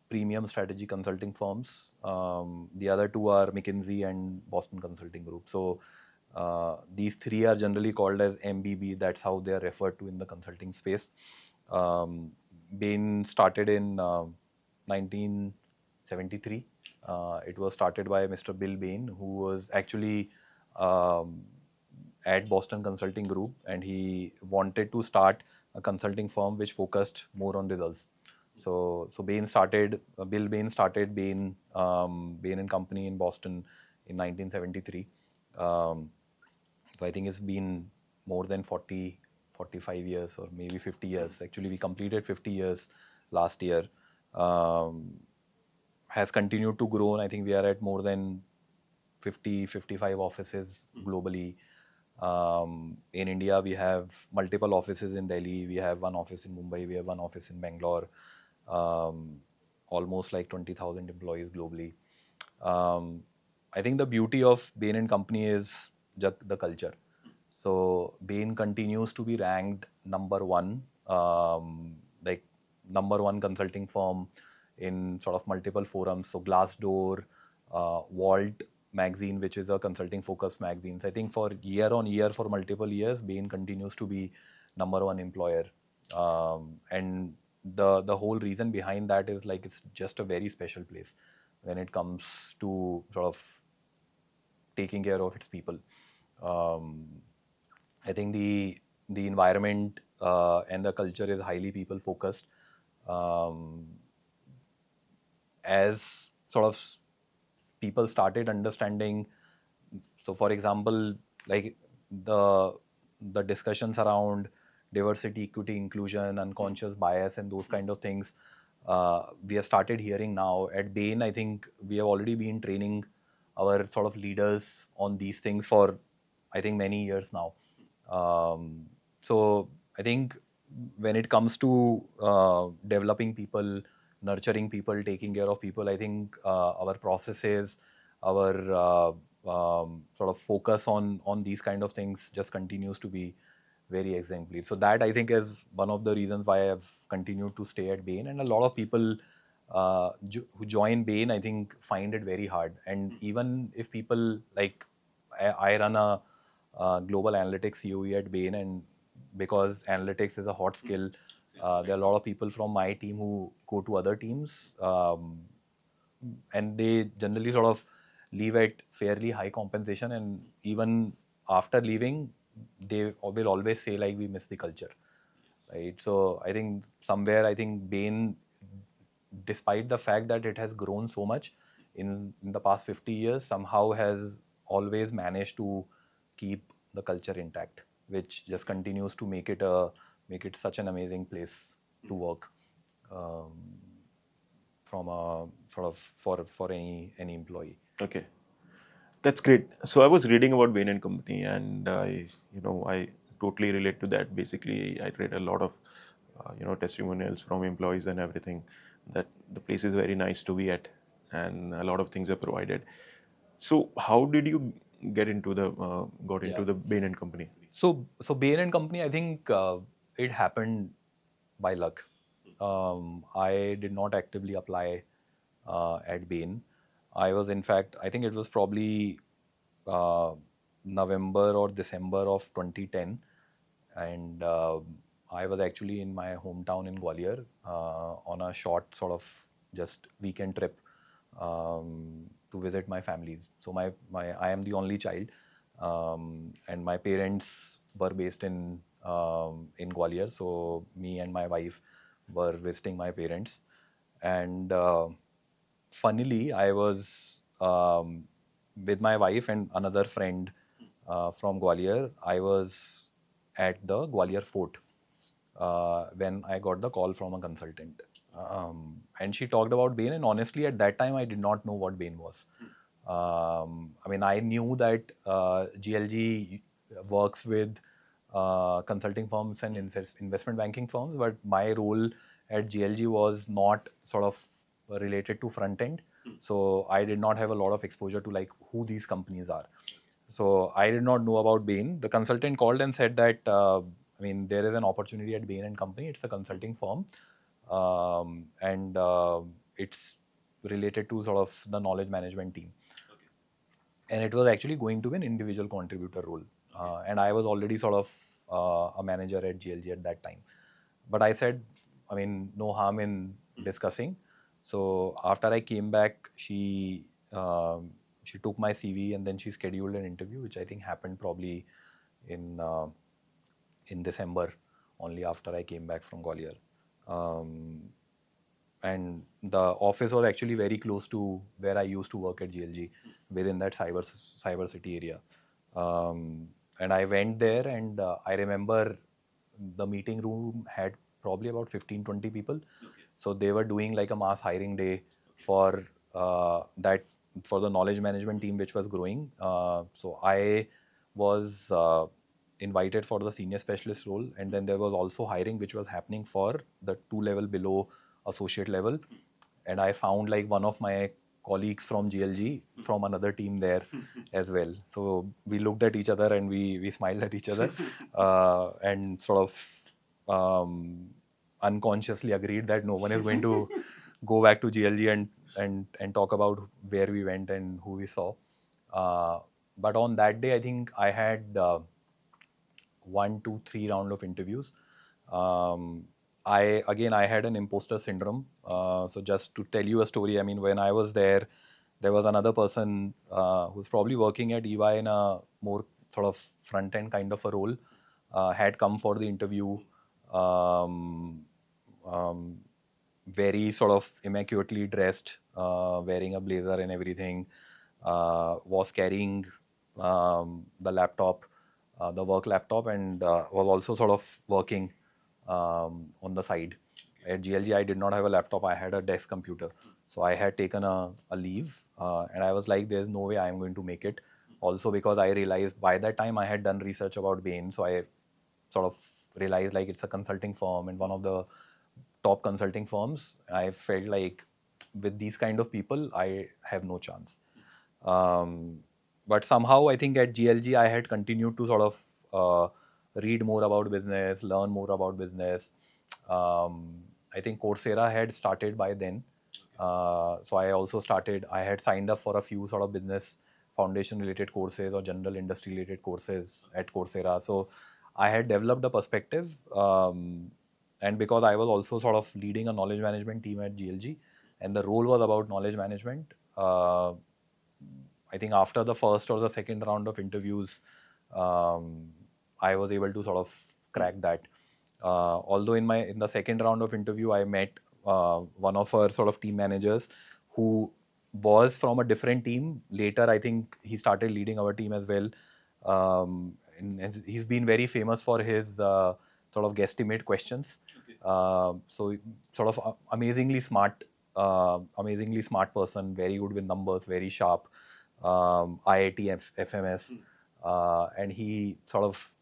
premium strategy consulting firms. The other two are McKinsey and Boston Consulting Group. So these three are generally called as MBB. That's how they are referred to in the consulting space. Bain started in 1973. It was started by Mr. Bill Bain, who was actually at Boston Consulting Group, and he wanted to start a consulting firm which focused more on results. So Bill Bain started Bain and Company in Boston in 1973. So I think it's been more than 45 years or maybe 50 years. Actually, we completed 50 years last year. Has continued to grow, and I think we are at more than 55 offices globally. In India, we have multiple offices in Delhi. We have one office in Mumbai. We have one office in Bangalore. Almost like 20,000 employees globally. I think the beauty of Bain and Company is the culture. So Bain continues to be ranked number one, like number one consulting firm in sort of multiple forums. So Glassdoor, Vault magazine, which is a consulting focused magazine. So I think for year on year, for multiple years, Bain continues to be number one employer. And the whole reason behind that is like it's just a very special place when it comes to sort of taking care of its people. I think the environment and the culture is highly people focused. As sort of people started understanding, so for example, like the discussions around diversity, equity, inclusion, unconscious bias, and those kind of things, we have started hearing now at Bain. I think we have already been training our sort of leaders on these things for, I think, many years now. So I think when it comes to developing people, nurturing people, taking care of people, I think our processes, our sort of focus on these kind of things just continues to be very exemplary. So that I think is one of the reasons why I've continued to stay at Bain. And a lot of people who join Bain, I think, find it very hard. And even if people like, I run a global analytics COE at Bain, and because analytics is a hot skill, there are a lot of people from my team who go to other teams, and they generally sort of leave at fairly high compensation. And even after leaving, they will always say like, we miss the culture, right? So I think somewhere, I think Bain, despite the fact that it has grown so much in the past 50 years, somehow has always managed to keep the culture intact, which just continues to make it such an amazing place to work, um, from a sort of for any employee. Okay, that's great. So I was reading about Bain and Company, and I totally relate to that. Basically, I read a lot of testimonials from employees and everything, that the place is very nice to be at, and a lot of things are provided. So how did you get into the got into the Bain and Company? So Bain and Company, I think it happened by luck. I did not actively apply at Bain. I was, in fact, I think it was probably uh, November or December of 2010, and I was actually in my hometown in Gwalior on a short sort of just weekend trip to visit my families. So I am the only child, and my parents were based in Gwalior. So me and my wife were visiting my parents, and funnily, I was with my wife and another friend from Gwalior. I was at the Gwalior Fort when I got the call from a consultant. And she talked about Bain, and honestly, at that time, I did not know what Bain was. I mean, I knew that GLG works with consulting firms and investment banking firms, but my role at GLG was not sort of related to front end. So I did not have a lot of exposure to like who these companies are. So I did not know about Bain. The consultant called and said that, I mean, there is an opportunity at Bain and Company. It's a consulting firm, and it's related to sort of the knowledge management team. And it was actually going to be an individual contributor role. And I was already sort of a manager at GLG at that time. But I said, I mean, no harm in discussing. So after I came back, she took my CV and then she scheduled an interview, which I think happened probably in December, only after I came back from Gwalior. And the office was actually very close to where I used to work at GLG, within that cyber city area. And I went there, and I remember the meeting room had probably about 15-20 people. So they were doing like a mass hiring day for for the knowledge management team, which was growing. So I was invited for the senior specialist role, and then there was also hiring which was happening for the 2 level below associate level. And I found like one of my colleagues from GLG from another team there as well. So we looked at each other and we smiled at each other, and sort of unconsciously agreed that no one is going to go back to GLG and talk about where we went and who we saw. But on that day, I think I had 1, 2, 3 round of interviews. I had an imposter syndrome. So just to tell you a story, I mean, when I was there was another person who's probably working at EY in a more sort of front end kind of a role, had come for the interview, very sort of immaculately dressed, wearing a blazer and everything, was carrying the laptop, the work laptop, and was also sort of working on the side. At GLG, I did not have a laptop. I had a desk computer. So I had taken a leave, and I was like, there's no way I am going to make it. Also because I realized by that time I had done research about Bain. So I sort of realized like it's a consulting firm and one of the top consulting firms. I felt like with these kind of people, I have no chance. But somehow I think at GLG, I had continued to sort of read more about business, learn more about business. I think Coursera had started by then. So I had signed up for a few sort of business foundation related courses or general industry related courses at Coursera. So I had developed a perspective. And because I was also sort of leading a knowledge management team at GLG, and the role was about knowledge management, I think after the first or the second round of interviews, I was able to sort of crack that. Although in the second round of interview, I met one of our sort of team managers who was from a different team. Later, I think he started leading our team as well. And he's been very famous for his sort of guesstimate questions. So sort of amazingly smart person, very good with numbers, very sharp. IIT FMS. And he sort of,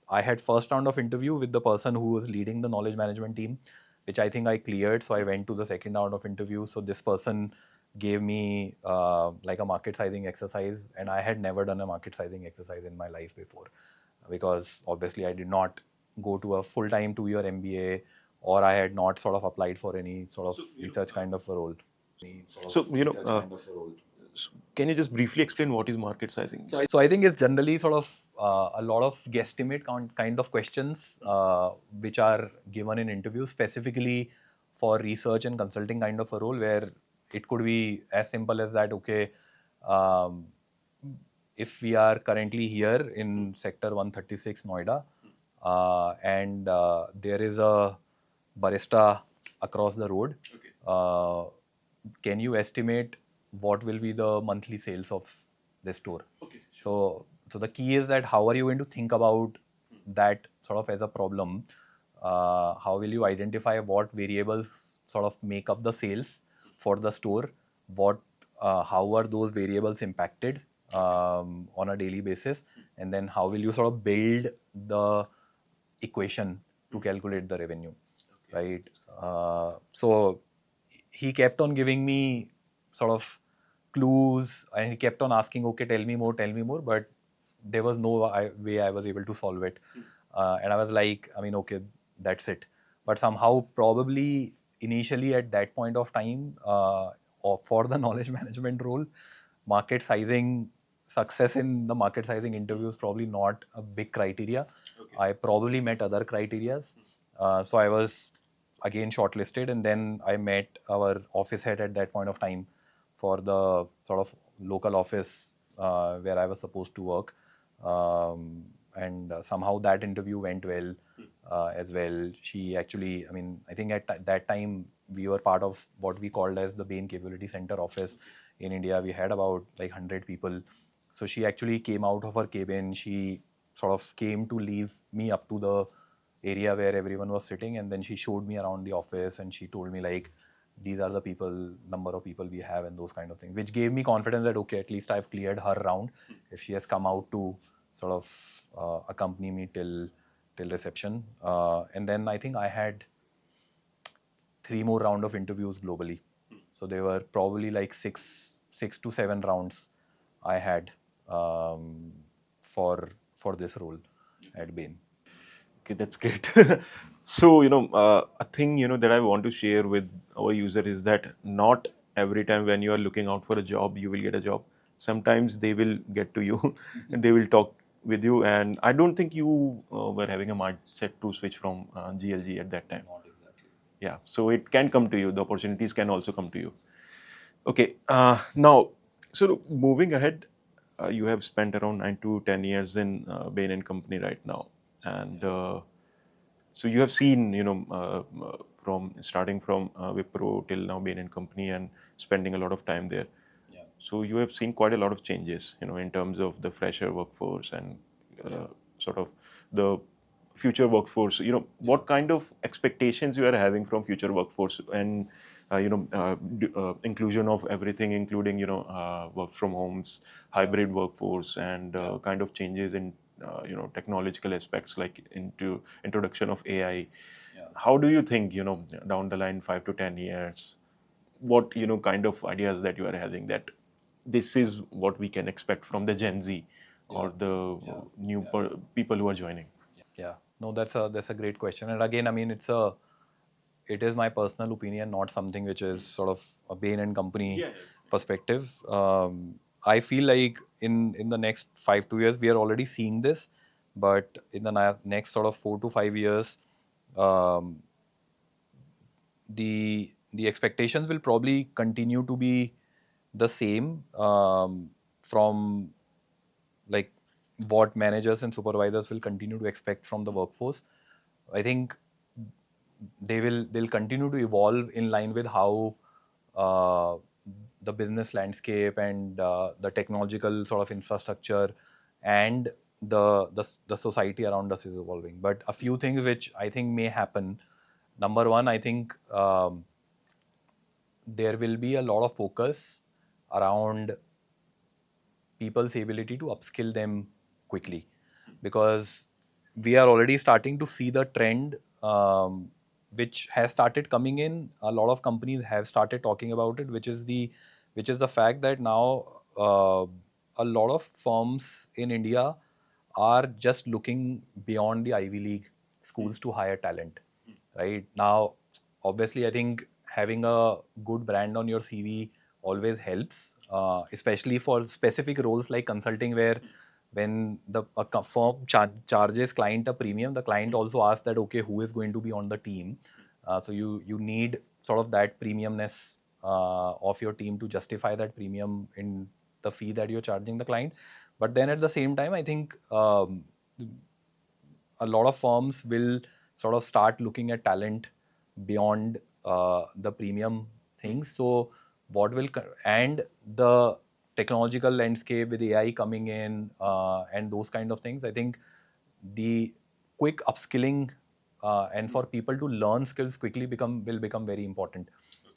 I had first round of interview with the person who was leading the knowledge management team, which I think I cleared. So I went to the second round of interview. So this person gave me like a market sizing exercise, and I had never done a market sizing exercise in my life before, because obviously I did not go to a full-time 2-year MBA, or I had not sort of applied for any sort of research kind of a role. So, can you just briefly explain what is market sizing? So I think it's generally sort of a lot of guesstimate kind of questions which are given in interviews, specifically for research and consulting kind of a role, where it could be as simple as that, okay, if we are currently here in sector 136 Noida, and there is a barista across the road, can you estimate what will be the monthly sales of the store? So the key is that how are you going to think about that sort of as a problem? How will you identify what variables sort of make up the sales for the store? How are those variables impacted on a daily basis? And then how will you sort of build the equation to calculate the revenue, right? So he kept on giving me sort of clues, and he kept on asking, okay, tell me more, but there was no way I was able to solve it. And I was like, I mean, okay, that's it. But somehow, probably initially at that point of time, or for the knowledge management role, market sizing, success in the market sizing interview is probably not a big criteria. I probably met other criterias. So I was again shortlisted, and then I met our office head at that point of time for the sort of local office where I was supposed to work. And somehow that interview went well as well. She actually, I mean, I think at that time we were part of what we called as the Bain Capability Center office in India. We had about like 100 people. So she actually came out of her cabin. She sort of came to leave me up to the area where everyone was sitting, and then she showed me around the office, and she told me like, these are the number of people we have, and those kind of things, which gave me confidence that okay, at least I've cleared her round if she has come out to sort of accompany me till reception. And then I think I had 3 more round of interviews globally. So there were probably like 6 to 7 rounds I had for this role at Bain. Okay, that's great. So, a thing, that I want to share with our user is that not every time when you are looking out for a job, you will get a job. Sometimes they will get to you and they will talk with you. And I don't think you were having a mindset to switch from GLG at that time. Not exactly. Yeah, so it can come to you. The opportunities can also come to you. Okay, now, so moving ahead, you have spent around 9 to 10 years in Bain & Company right now. And so you have seen, from starting from Wipro till now Bain & Company and spending a lot of time there. Yeah. So you have seen quite a lot of changes, in terms of the fresher workforce and sort of the future workforce. What kind of expectations you are having from future workforce and inclusion of everything, including work from homes, hybrid workforce, and kind of changes in technological aspects like into introduction of AI. Yeah. How do you think down the line 5 to 10 years, what kind of ideas that you are having that this is what we can expect from the Gen Z or the new people who are joining? Yeah, no, that's a great question. And again, I mean, it is my personal opinion, not something which is sort of a Bain and Company perspective. I feel like in the next 5 2 years, we are already seeing this, but in the next sort of 4 to 5 years, um, the expectations will probably continue to be the same, from like what managers and supervisors will continue to expect from the workforce. I think they'll continue to evolve in line with how uh, the business landscape and the technological sort of infrastructure and the society around us is evolving. But a few things which I think may happen. Number one, I think there will be a lot of focus around people's ability to upskill them quickly, because we are already starting to see the trend, which has started coming in. A lot of companies have started talking about it, which is the fact that now a lot of firms in India are just looking beyond the Ivy League schools to hire talent. Right now, obviously, I think having a good brand on your CV always helps, especially for specific roles like consulting, where when a firm charges client a premium, the client also asks that, okay, who is going to be on the team? So you need sort of that premiumness of your team to justify that premium in the fee that you're charging the client. But then at the same time, I think a lot of firms will sort of start looking at talent beyond the premium things. So what will and the technological landscape with AI coming in, and those kind of things, I think the quick upskilling and for people to learn skills quickly will become very important,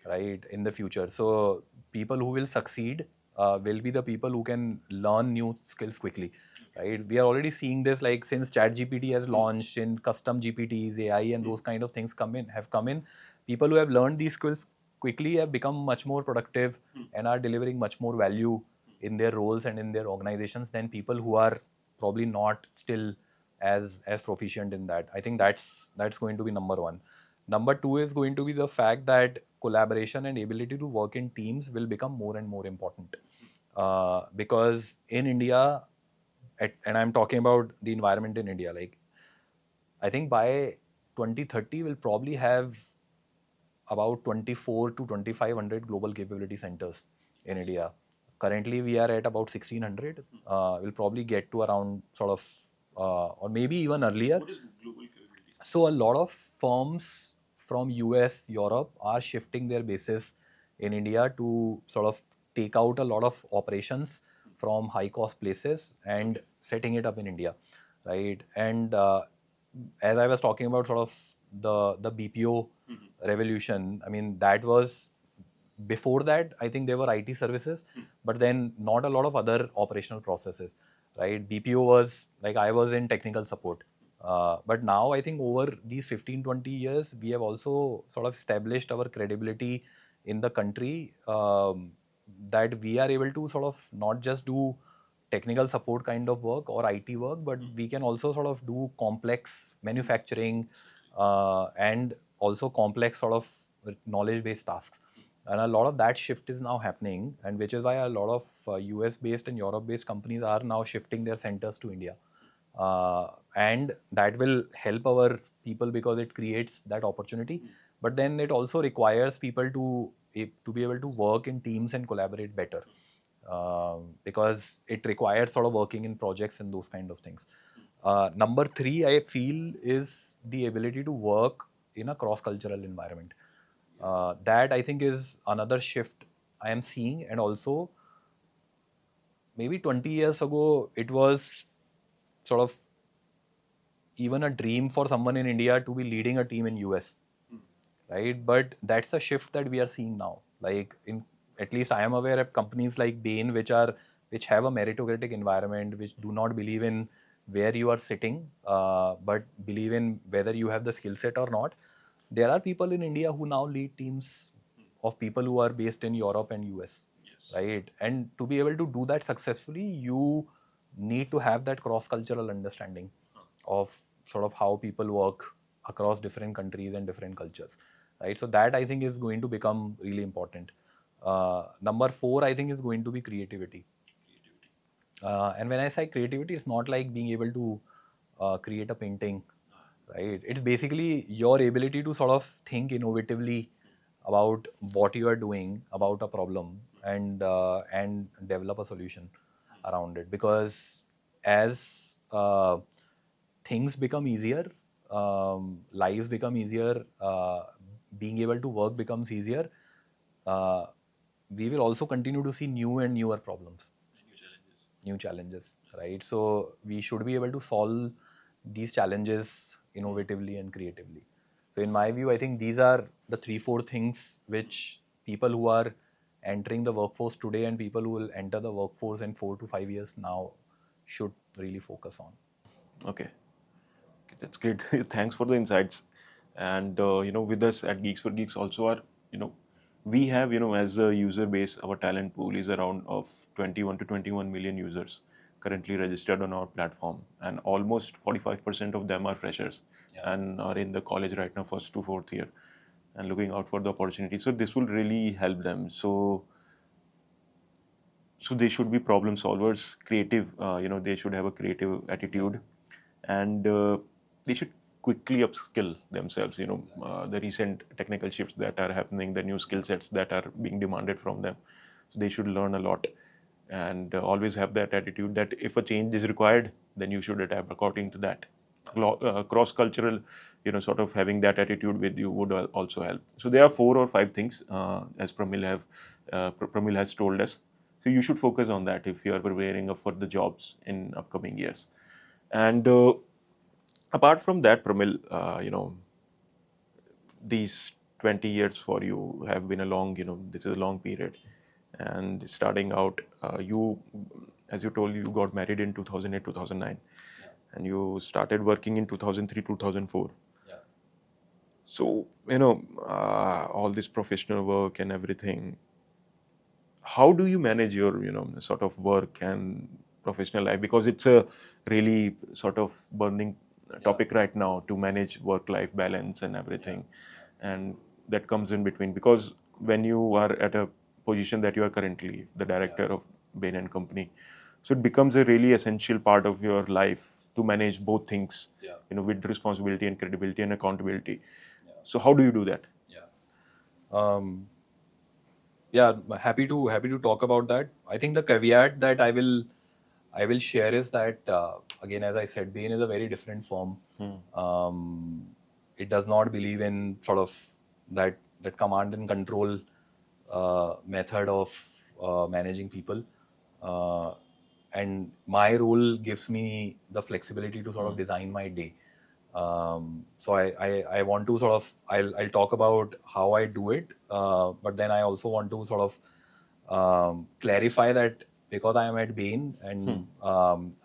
right, in the future. So people who will succeed will be the people who can learn new skills quickly, right? We are already seeing this, like since ChatGPT has launched, in custom GPTs, AI, and those kind of things have come in. People who have learned these skills quickly have become much more productive and are delivering much more value in their roles and in their organizations than people who are probably not still as proficient in that. I think that's going to be number one. Number two is going to be the fact that collaboration and ability to work in teams will become more and more important, because in India, and I'm talking about the environment in India, like I think by 2030 we'll probably have about 24 to 2500 global capability centers in India. Currently, we are at about 1600. We'll probably get to around sort of, or maybe even earlier. What is global capability? So, a lot of firms from US, Europe are shifting their bases in India to sort of take out a lot of operations from high cost places and setting it up in India, right? And as I was talking about sort of the BPO revolution, I mean, that was before that, I think there were IT services, but then not a lot of other operational processes, right? BPO was like I was in technical support. But now I think over these 15-20 years, we have also sort of established our credibility in the country, that we are able to sort of not just do technical support kind of work or IT work, but we can also sort of do complex manufacturing, and also complex sort of knowledge-based tasks. And a lot of that shift is now happening, and which is why a lot of US-based and Europe-based companies are now shifting their centers to India. And that will help our people because it creates that opportunity. But then it also requires people to be able to work in teams and collaborate better, because it requires sort of working in projects and those kind of things. Number three, I feel, is the ability to work in a cross-cultural environment. That I think is another shift I am seeing. And also, maybe 20 years ago, it was sort of even a dream for someone in India to be leading a team in US, right? But that's a shift that we are seeing now. Like in at least I am aware of companies like Bain, which have a meritocratic environment, which do not believe in where you are sitting, but believe in whether you have the skill set or not. There are people in India who now lead teams of people who are based in Europe and US, right? And to be able to do that successfully, you need to have that cross-cultural understanding of sort of how people work across different countries and different cultures, right? So that I think is going to become really important. Number 4, I think, is going to be creativity. And when I say creativity, it's not like being able to create a painting, right? It's basically your ability to sort of think innovatively about what you are doing about a problem, and develop a solution around it. Because as things become easier, lives become easier, being able to work becomes easier, uh, we will also continue to see new and newer problems, new challenges, right? So we should be able to solve these challenges innovatively and creatively. So in my view, I think these are the 3-4 things which people who are entering the workforce today and people who will enter the workforce in 4 to 5 years now should really focus on. Okay. That's great. Thanks for the insights. And with us at Geeks for Geeks also are, we have, as a user base, our talent pool is around of 21 to 21 million users currently registered on our platform, and almost 45% of them are freshers and are in the college right now, first to fourth year, and looking out for the opportunity. So this will really help them. So they should be problem solvers, creative. They should have a creative attitude, and they should quickly upskill themselves. The recent technical shifts that are happening, the new skill sets that are being demanded from them. So they should learn a lot, and always have that attitude that if a change is required, then you should adapt according to that. Cross-cultural, sort of having that attitude with you would also help. So there are 4 or 5 things, as Pramil has told us. So you should focus on that if you are preparing for the jobs in upcoming years. And apart from that, Pramil, these 20 years for you have been a long, this is a long period. And starting out, as you told, you got married in 2008, 2009. And you started working in 2003, 2004. Yeah. So, all this professional work and everything, how do you manage your, sort of work and professional life? Because it's a really sort of burning topic right now to manage work-life balance and everything. And that comes in between, because when you are at a position that you are currently the director of Bain Company, so it becomes a really essential part of your life to manage both things, with responsibility and credibility and accountability. So how do you do that? Yeah, happy to talk about that. I think the caveat that I will share is that again, as I said, Bain is a very different firm. It does not believe in sort of that command and control method of managing people. And my role gives me the flexibility to sort of design my day. So I want to sort of, I'll talk about how I do it, but then I also want to sort of clarify that because I am at Bain and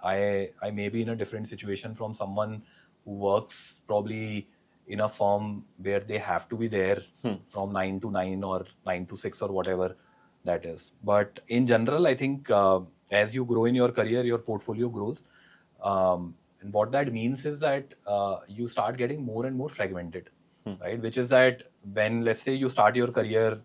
I may be in a different situation from someone who works probably in a firm where they have to be there from 9 to 9 or 9 to 6 or whatever that is. But in general, I think as you grow in your career, your portfolio grows. And what that means is that you start getting more and more fragmented, right? Which is that when, let's say, you start your career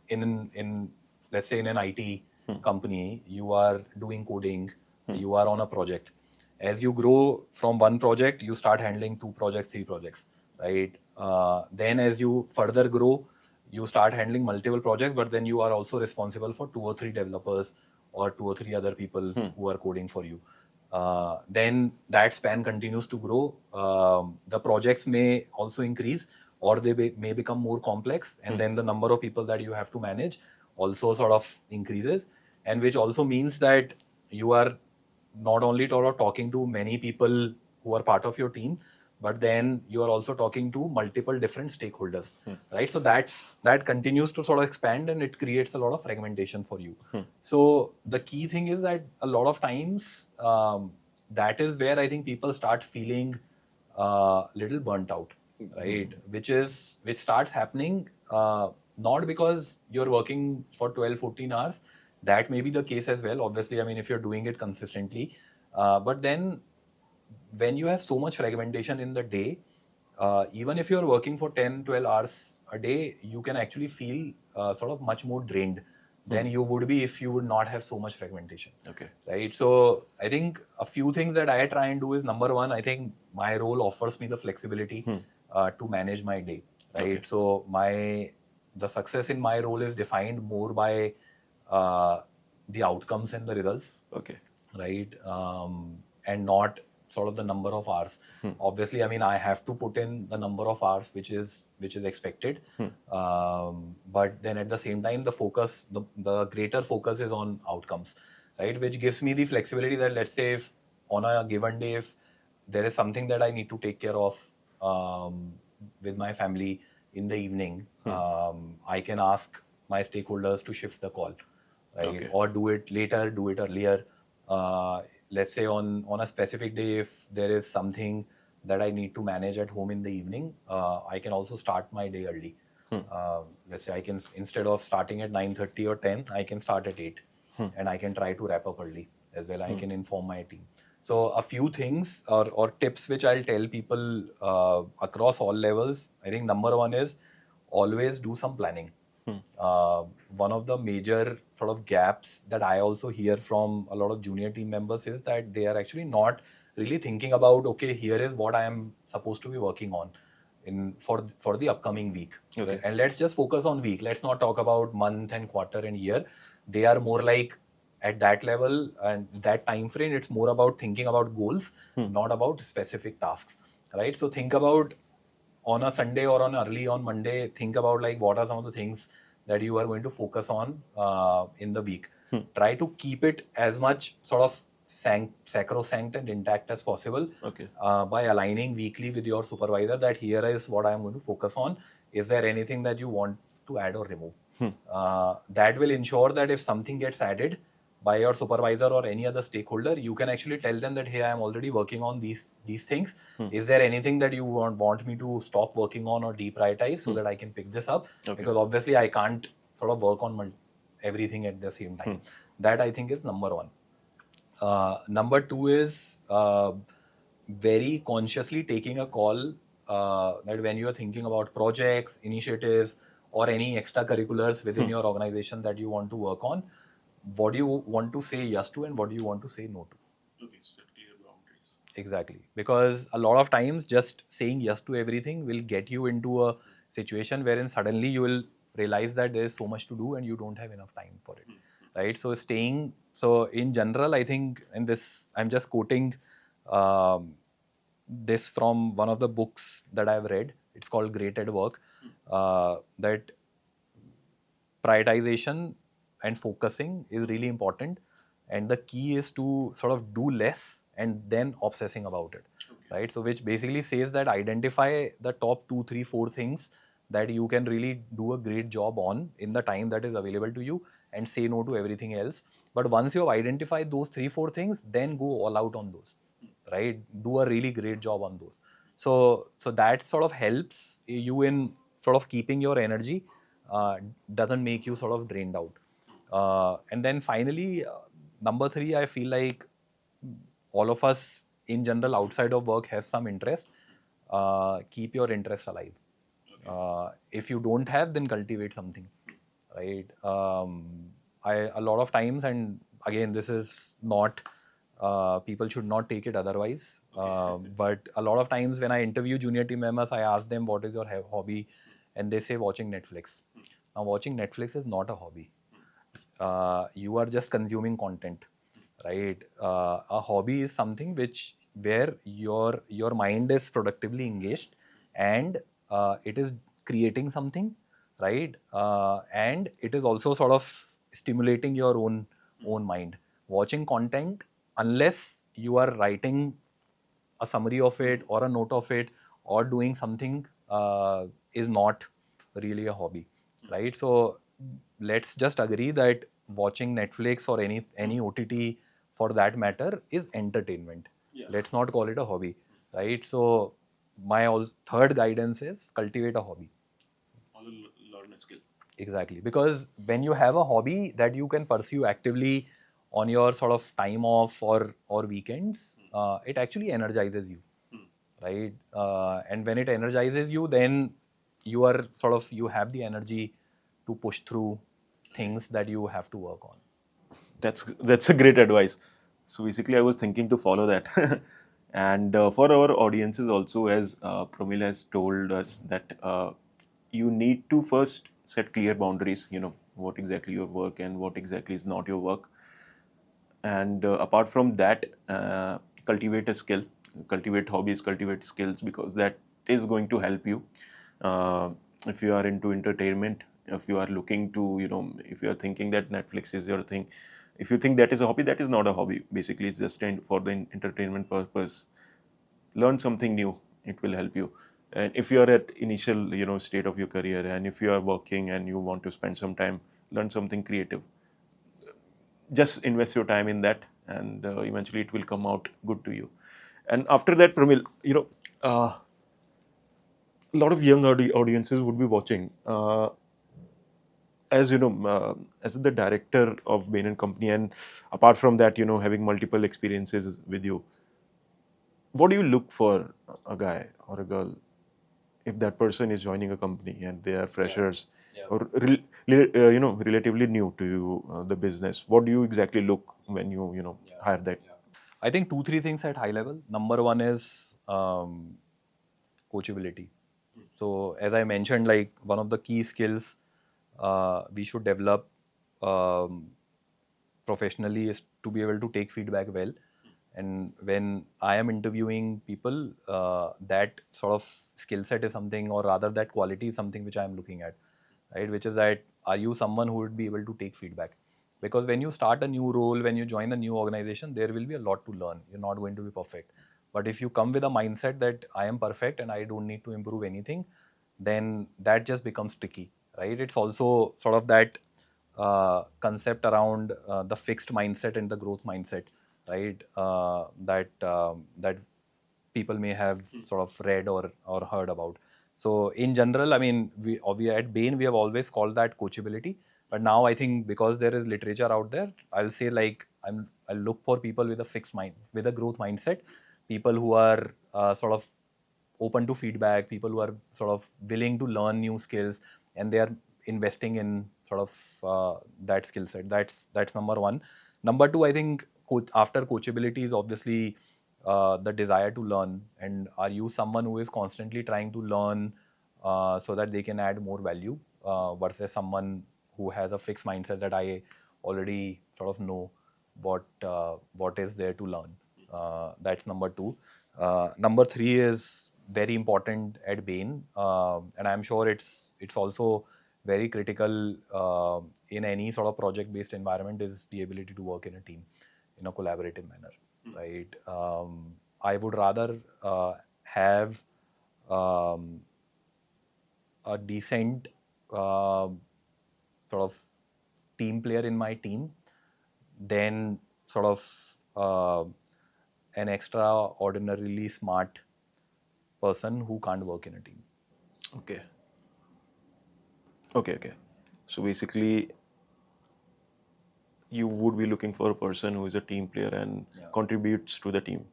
in let's say in an IT company, you are doing coding, you are on a project. As you grow from one project, you start handling 2 projects, 3 projects, right? Then as you further grow, you start handling multiple projects, but then you are also responsible for 2 or 3 developers or 2 or 3 other people who are coding for you. Then that span continues to grow. The projects may also increase, or they may become more complex, and then the number of people that you have to manage also sort of increases, and which also means that you are not only sort of talking to many people who are part of your team, but then you are also talking to multiple different stakeholders, right? So that continues to sort of expand, and it creates a lot of fragmentation for you. So the key thing is that a lot of times that is where I think people start feeling little burnt out, right? Which starts happening not because you're working for 12, 14 hours. That may be the case as well. Obviously, I mean, if you're doing it consistently, but then when you have so much fragmentation in the day, even if you're working for 10-12 hours a day, you can actually feel sort of much more drained than you would be if you would not have so much fragmentation. Okay. Right. So I think a few things that I try and do is, number one, I think my role offers me the flexibility to manage my day. Right. Okay. So the success in my role is defined more by the outcomes and the results. Okay. Right. And not sort of the number of hours. Obviously, I mean, I have to put in the number of hours which is expected. But then at the same time, the greater focus is on outcomes, right? Which gives me the flexibility that, let's say, if on a given day, if there is something that I need to take care of with my family in the evening, I can ask my stakeholders to shift the call, right? Okay. Or do it later, do it earlier. Let's say on a specific day, if there is something that I need to manage at home in the evening, I can also start my day early. Let's say I can, instead of starting at 9:30 or 10, I can start at 8 and I can try to wrap up early as well. I can inform my team. So a few things or tips which I'll tell people across all levels. I think number one is always do some planning. One of the major sort of gaps that I also hear from a lot of junior team members is that they are actually not really thinking about, okay, here is what I am supposed to be working on for the upcoming week. Okay. And let's just focus on week. Let's not talk about month and quarter and year. They are more like at that level and that time frame. It's more about thinking about goals, not about specific tasks, right? So think about, on a Sunday or on Monday, think about like what are some of the things that you are going to focus on in the week. Try to keep it as much sort of sacrosanct and intact as possible. Okay. By aligning weekly with your supervisor that here is what I am going to focus on. Is there anything that you want to add or remove? That will ensure that if something gets added by your supervisor or any other stakeholder, you can actually tell them that, hey, I am already working on these things. Is there anything that you want me to stop working on or deprioritize so that I can pick this up? Okay. Because obviously I can't sort of work on everything at the same time. That I think is number one. Number two is very consciously taking a call that when you are thinking about projects, initiatives, or any extracurriculars within your organization that you want to work on, what do you want to say yes to and what do you want to say no to? Okay, set clear boundaries. Exactly. Because a lot of times just saying yes to everything will get you into a situation wherein suddenly you will realize that there is so much to do and you don't have enough time for it. Right? So in general, I think, and this, I'm just quoting this from one of the books that I've read. It's called Great at Work. That prioritization and focusing is really important, and the key is to sort of do less and then obsessing about it. Okay. Right? So which basically says that identify the top 2, 3, 4 things that you can really do a great job on in the time that is available to you, and say no to everything else. But once you have identified those 3, 4 things, then go all out on those. Right? Do a really great job on those. So that sort of helps you in sort of keeping your energy, doesn't make you sort of drained out. And then finally, number 3, I feel like all of us in general outside of work have some interest. Keep your interest alive. If you don't have, then cultivate something, right? A lot of times, and again, this is not, people should not take it otherwise. But a lot of times when I interview junior team members, I ask them, what is your hobby? And they say watching Netflix. Now, watching Netflix is not a hobby. You are just consuming content, right? A hobby is something where your mind is productively engaged, and it is creating something, right? And it is also sort of stimulating your own mind. Watching content, unless you are writing a summary of it or a note of it or doing something, is not really a hobby, right? So let's just agree that watching Netflix or any OTT for that matter is entertainment. Yeah. Let's not call it a hobby, right? So my third guidance is cultivate a hobby. Learn a skill. Exactly. Because when you have a hobby that you can pursue actively on your sort of time off or weekends, it actually energizes you, right? And when it energizes you, then you have the energy to push through things that you have to work on. That's a great advice. So basically, I was thinking to follow that. And for our audiences also, as Pramil has told us that you need to first set clear boundaries. You know what exactly your work and what exactly is not your work. And apart from that, cultivate a skill, cultivate hobbies, cultivate skills, because that is going to help you. If you are into entertainment, if you are looking to, if you are thinking that Netflix is your thing, if you think that is a hobby, that is not a hobby. Basically, it's just for the entertainment purpose. Learn something new. It will help you. And if you are at initial, state of your career, and if you are working and you want to spend some time, learn something creative. Just invest your time in that, and eventually it will come out good to you. And after that, Pramil, a lot of young audiences would be watching. As you know, as the director of Bain and Company, and apart from that, having multiple experiences with you, what do you look for a guy or a girl if that person is joining a company and they are freshers or relatively new to the business? What do you exactly look when you hire that? I think 2-3 things at high level. Number one is coachability. So as I mentioned, like one of the key skills we should develop um, professionally is to be able to take feedback well. And when I am interviewing people, that sort of skill set is something, or rather that quality is something which I am looking at, right? Which is that, are you someone who would be able to take feedback? Because when you start a new role, when you join a new organization, there will be a lot to learn. You're not going to be perfect. But if you come with a mindset that I am perfect and I don't need to improve anything, then that just becomes tricky, right? It's also sort of that concept around the fixed mindset and the growth mindset, right? That people may have sort of read or heard about. So in general, I mean, we at Bain, we have always called that coachability. But now I think because there is literature out there, I'll say like I'll look for people with a fixed mind, with a growth mindset, people who are sort of open to feedback, people who are sort of willing to learn new skills, and they are investing in sort of that skill set. That's number one. Number two, I think after coachability is obviously the desire to learn. And are you someone who is constantly trying to learn so that they can add more value versus someone who has a fixed mindset that I already sort of know what is there to learn. That's number two. Number three is very important at Bain, and I'm sure it's also very critical in any sort of project-based environment, is the ability to work in a team in a collaborative manner, right? I would rather have um, a decent sort of team player in my team than sort of an extraordinarily smart person who can't work in a team. Okay. Okay. So basically, you would be looking for a person who is a team player and contributes to the team,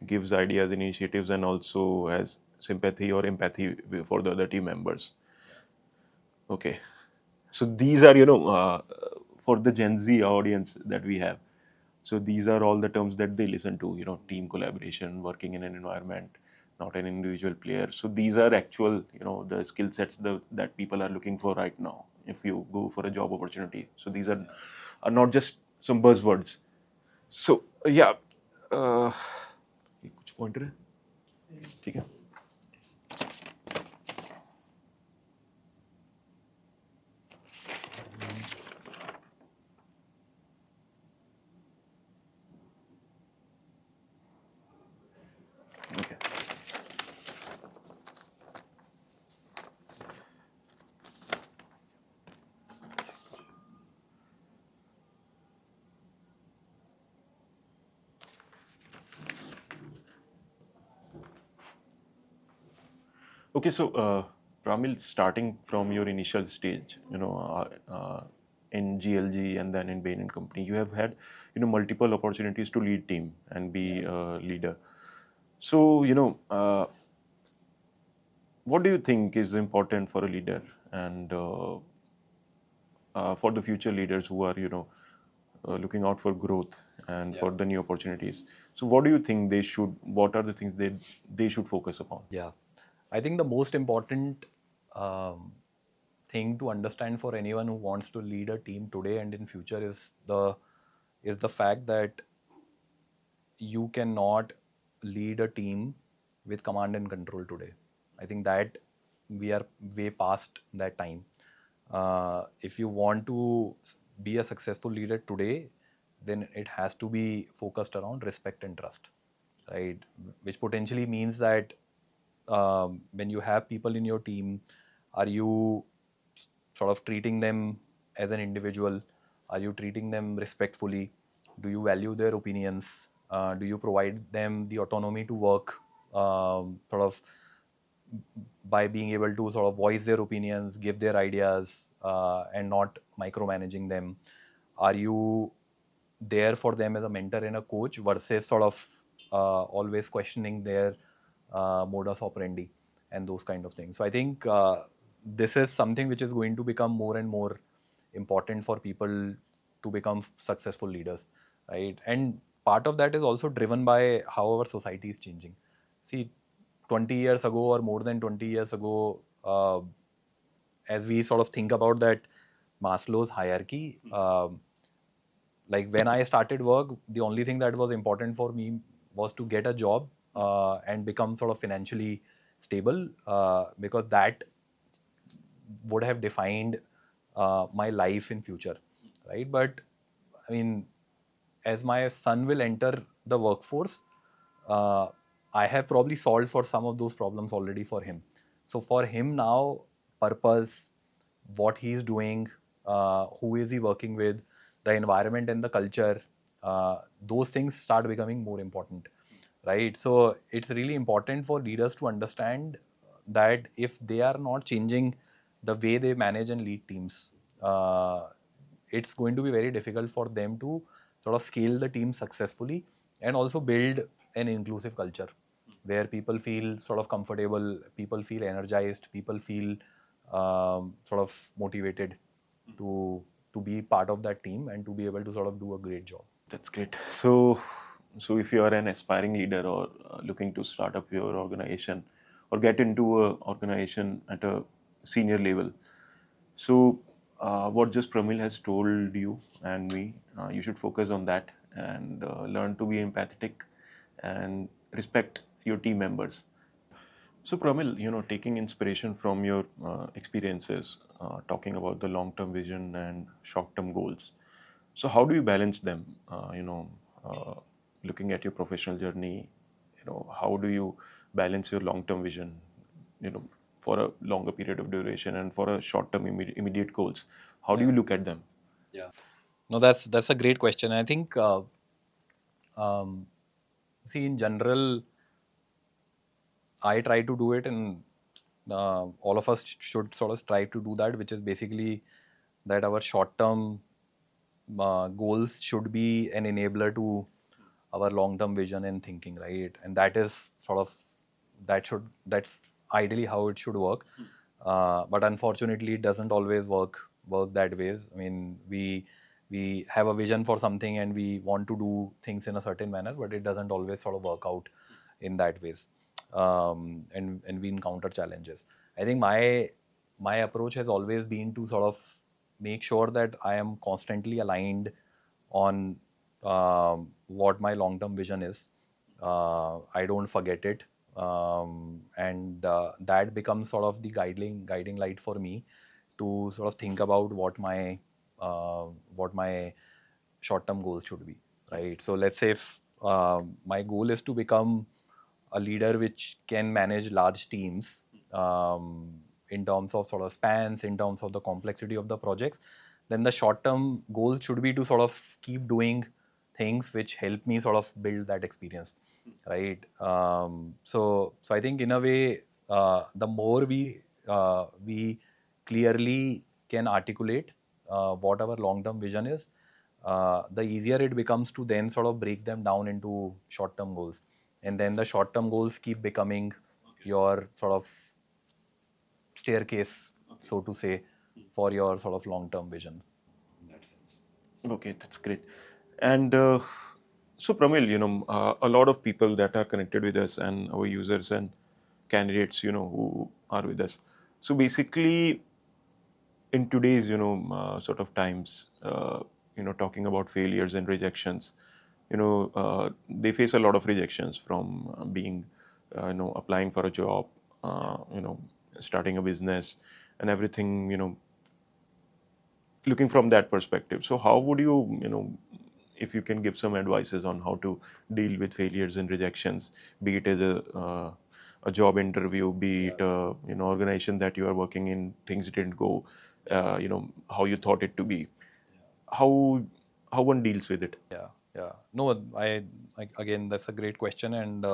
gives ideas, initiatives, and also has sympathy or empathy for the other team members. Okay. So these are, for the Gen Z audience that we have. So these are all the terms that they listen to, team collaboration, working in an environment, not an individual player. So these are actual, the skill sets that people are looking for right now if you go for a job opportunity. So these are not just some buzzwords. So yeah, कुछ pointer है? ठीक है? Okay. Okay, so Pramil, starting from your initial stage, in GLG and then in Bain Company, you have had multiple opportunities to lead team and be a leader. So what do you think is important for a leader and for the future leaders who are looking out for growth and for the new opportunities? So what do you think they should? What are the things they should focus upon? Yeah, I think the most important thing to understand for anyone who wants to lead a team today and in future is the fact that you cannot lead a team with command and control today. I think that we are way past that time. If you want to be a successful leader today, then it has to be focused around respect and trust, right? Which potentially means that when you have people in your team, are you sort of treating them as an individual? Are you treating them respectfully? Do you value their opinions? Do you provide them the autonomy to work sort of by being able to sort of voice their opinions, give their ideas, and not micromanaging them? Are you there for them as a mentor and a coach versus sort of always questioning their modus operandi and those kind of things? So I think this is something which is going to become more and more important for people to become successful leaders, right? And part of that is also driven by how our society is changing. See, 20 years ago or more than 20 years ago, as we sort of think about that Maslow's hierarchy, like when I started work, the only thing that was important for me was to get a job and become sort of financially stable, because that would have defined my life in future, right? But I mean, as my son will enter the workforce, I have probably solved for some of those problems already for him. So for him now, purpose, what he's doing, who is he working with, the environment and the culture, those things start becoming more important, right? So it's really important for leaders to understand that if they are not changing the way they manage and lead teams, it's going to be very difficult for them to sort of scale the team successfully and also build an inclusive culture where people feel sort of comfortable, people feel energized, people feel sort of motivated to be part of that team and to be able to sort of do a great job. That's great. So if you are an aspiring leader or looking to start up your organization or get into a organization at a senior level, so what just Pramil has told you and me, you should focus on that and learn to be empathetic and respect your team members. So Pramil, taking inspiration from your experiences, talking about the long-term vision and short-term goals. So how do you balance them? Looking at your professional journey, how do you balance your long-term vision, for a longer period of duration and for a short-term immediate goals? How do you look at them? Yeah. No, that's a great question. I think, see, in general, I try to do it, and all of us should sort of strive to do that, which is basically that our short-term goals should be an enabler to our long-term vision and thinking, right? And that is sort of that's ideally how it should work. But unfortunately, it doesn't always work that ways. I mean, we have a vision for something and we want to do things in a certain manner, but it doesn't always sort of work out in that ways. And we encounter challenges. I think my approach has always been to sort of make sure that I am constantly aligned on what my long-term vision is. I don't forget it, and that becomes sort of the guiding light for me to sort of think about what my short-term goals should be, right? So let's say if my goal is to become a leader which can manage large teams, in terms of sort of spans, in terms of the complexity of the projects, then the short-term goal should be to sort of keep doing things which help me sort of build that experience, right? So I think in a way, the more we clearly can articulate what our long-term vision is, the easier it becomes to then sort of break them down into short-term goals. And then the short-term goals keep becoming your sort of staircase, so to say, for your sort of long-term vision in that sense. Okay, that's great. And so, Pramil, a lot of people that are connected with us and our users and candidates, who are with us. So basically, in today's, sort of times, talking about failures and rejections, they face a lot of rejections from being, applying for a job, starting a business, and everything, looking from that perspective. So how would you, if you can give some advices on how to deal with failures and rejections, be it as a job interview, be it organization that you are working in, things didn't go, how you thought it to be, how one deals with it. Yeah. No, again, that's a great question, and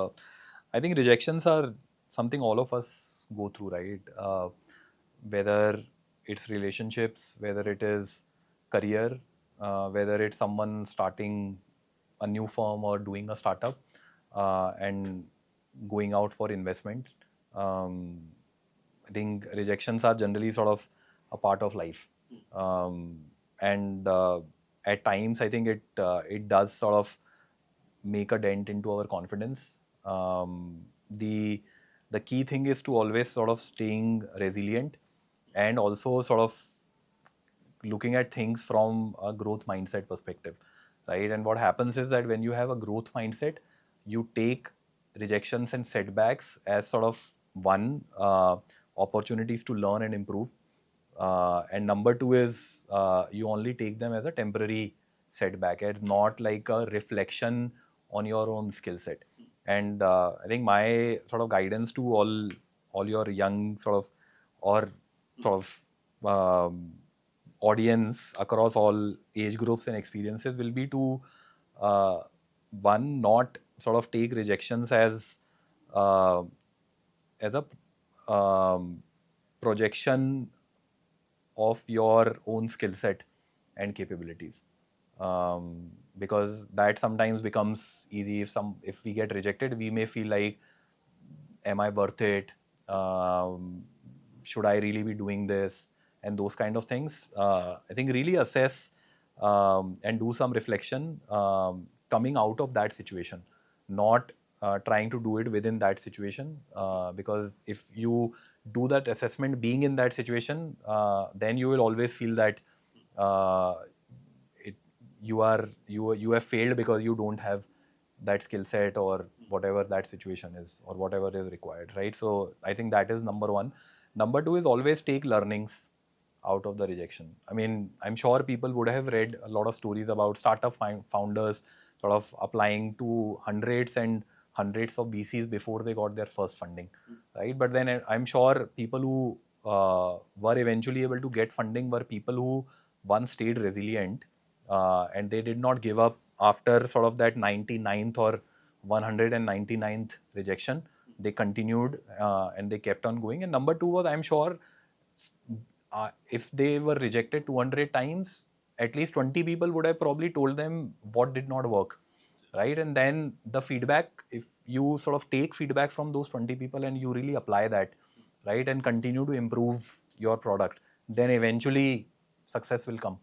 I think rejections are something all of us go through, right? Whether it's relationships, whether it is career, whether it's someone starting a new firm or doing a startup, and going out for investment. Um, I think rejections are generally sort of a part of life, and at times I think it does sort of make a dent into our confidence. The key thing is to always sort of staying resilient and also sort of looking at things from a growth mindset perspective, right? And what happens is that when you have a growth mindset, you take rejections and setbacks as sort of one, opportunities to learn and improve, and number two is you only take them as a temporary setback and not like a reflection on your own skill set. And I think my sort of guidance to all your young sort of or sort of audience across all age groups and experiences will be to one, not sort of take rejections uh, as a projection of your own skill set and capabilities, because that sometimes becomes easy. If we get rejected, we may feel like, am I worth it, should I really be doing this, and those kind of things. I think really assess and do some reflection coming out of that situation, not trying to do it within that situation, because if you do that assessment being in that situation, then you will always feel that uh, you have failed because you don't have that skill set or whatever that situation is or whatever is required, right? So I think that is number one. Number two is always take learnings out of the rejection. I mean, I'm sure people would have read a lot of stories about startup founders sort of applying to hundreds and hundreds of VCs before they got their first funding, right? But then I'm sure people who were eventually able to get funding were people who once stayed resilient, and they did not give up after sort of that 99th or 199th rejection. They continued and they kept on going. And number two was, I'm sure if they were rejected 200 times, at least 20 people would have probably told them what did not work, right? And then the feedback, if you sort of take feedback from those 20 people and you really apply that, right, and continue to improve your product, then eventually success will come,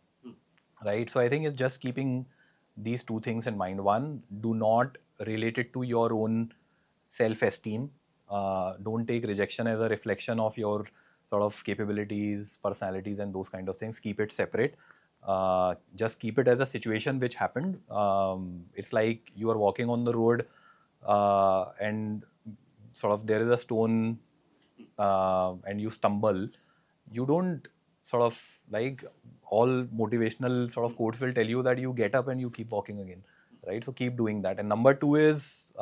right? So I think it's just keeping these two things in mind. One, do not relate it to your own self-esteem. Don't take rejection as a reflection of your sort of capabilities, personalities, and those kind of things. Keep it separate. Just keep it as a situation which happened. It's like you are walking on the road, and sort of there is a stone, and you stumble. You don't sort of like, all motivational sort of quotes will tell you that you get up and you keep walking again, right? So keep doing that. And number two is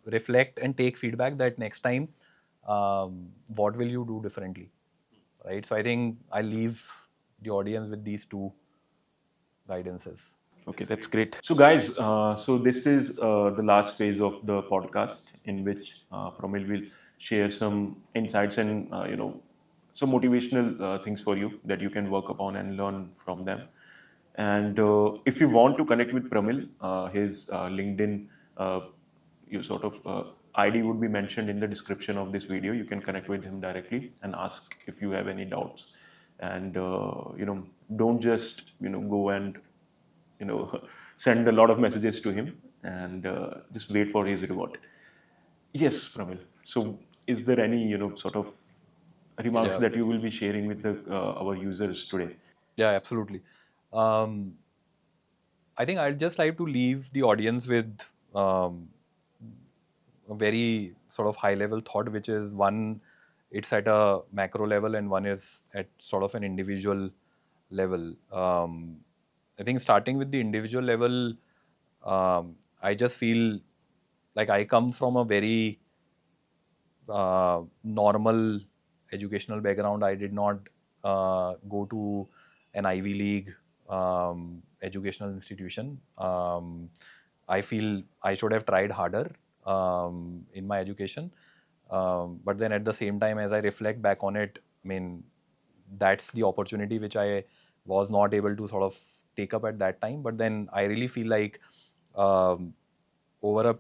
reflect and take feedback that next time, what will you do differently, right? So I think I'll leave the audience with these two guidances. Okay, that's great. So, guys, so this is the last phase of the podcast in which Pramil will share some insights and some motivational things for you that you can work upon and learn from them. And if you want to connect with Pramil, his LinkedIn, uh, you sort of ID would be mentioned in the description of this video. You can connect with him directly and ask if you have any doubts. And don't just go and send a lot of messages to him, and just wait for his reward. Yes, Pramil. So, is there any sort of remarks Yeah. that you will be sharing with our users today? Yeah, absolutely. Um, I think I'd just like to leave the audience with a very sort of high level thought, which is one, it's at a macro level, and one is at sort of an individual level. I think starting with the individual level, I just feel like I come from a very normal educational background. I did not go to an Ivy League educational institution. I feel I should have tried harder in my education. But then at the same time, as I reflect back on it, I mean, that's the opportunity which I was not able to sort of take up at that time. But then I really feel like um, over a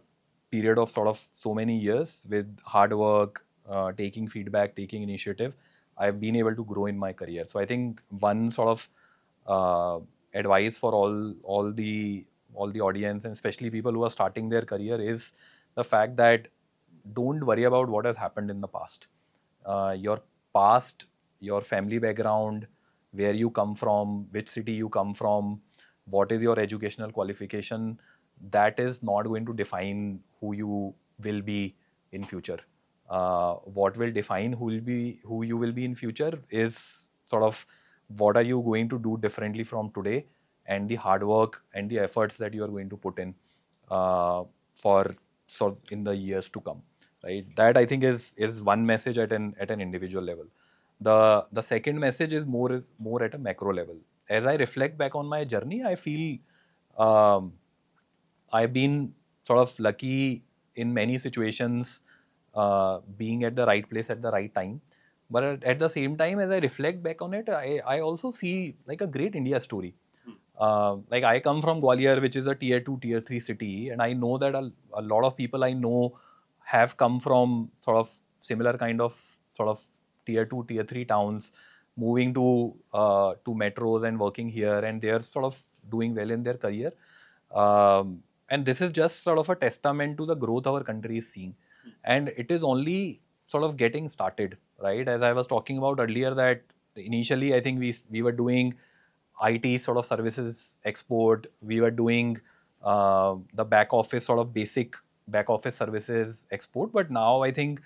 period of sort of so many years with hard work, taking feedback, taking initiative, I've been able to grow in my career. So I think one sort of advice for all the audience, and especially people who are starting their career, is the fact that don't worry about what has happened in the past. Your past, your family background, where you come from, which city you come from, what is your educational qualification, that is not going to define who you will be in future. What will define who you will be in future is sort of what are you going to do differently from today, and the hard work and the efforts that you are going to put in for sort of in the years to come, right? That I think is one message at an individual level. The second message is more at a macro level. As I reflect back on my journey, I feel um, I've been sort of lucky in many situations, being at the right place at the right time. But at the same time, as I reflect back on it, I also see like a great India story. Like I come from Gwalior, which is a tier 2, tier 3 city, and I know that a lot of people I know have come from sort of similar kind of sort of tier 2, tier 3 towns, moving to metros and working here, and they're sort of doing well in their career. And this is just sort of a testament to the growth our country is seeing, and it is only sort of getting started, right? As I was talking about earlier, that initially I think we were doing IT sort of services export. We were doing the back office sort of basic back office services export. But now I think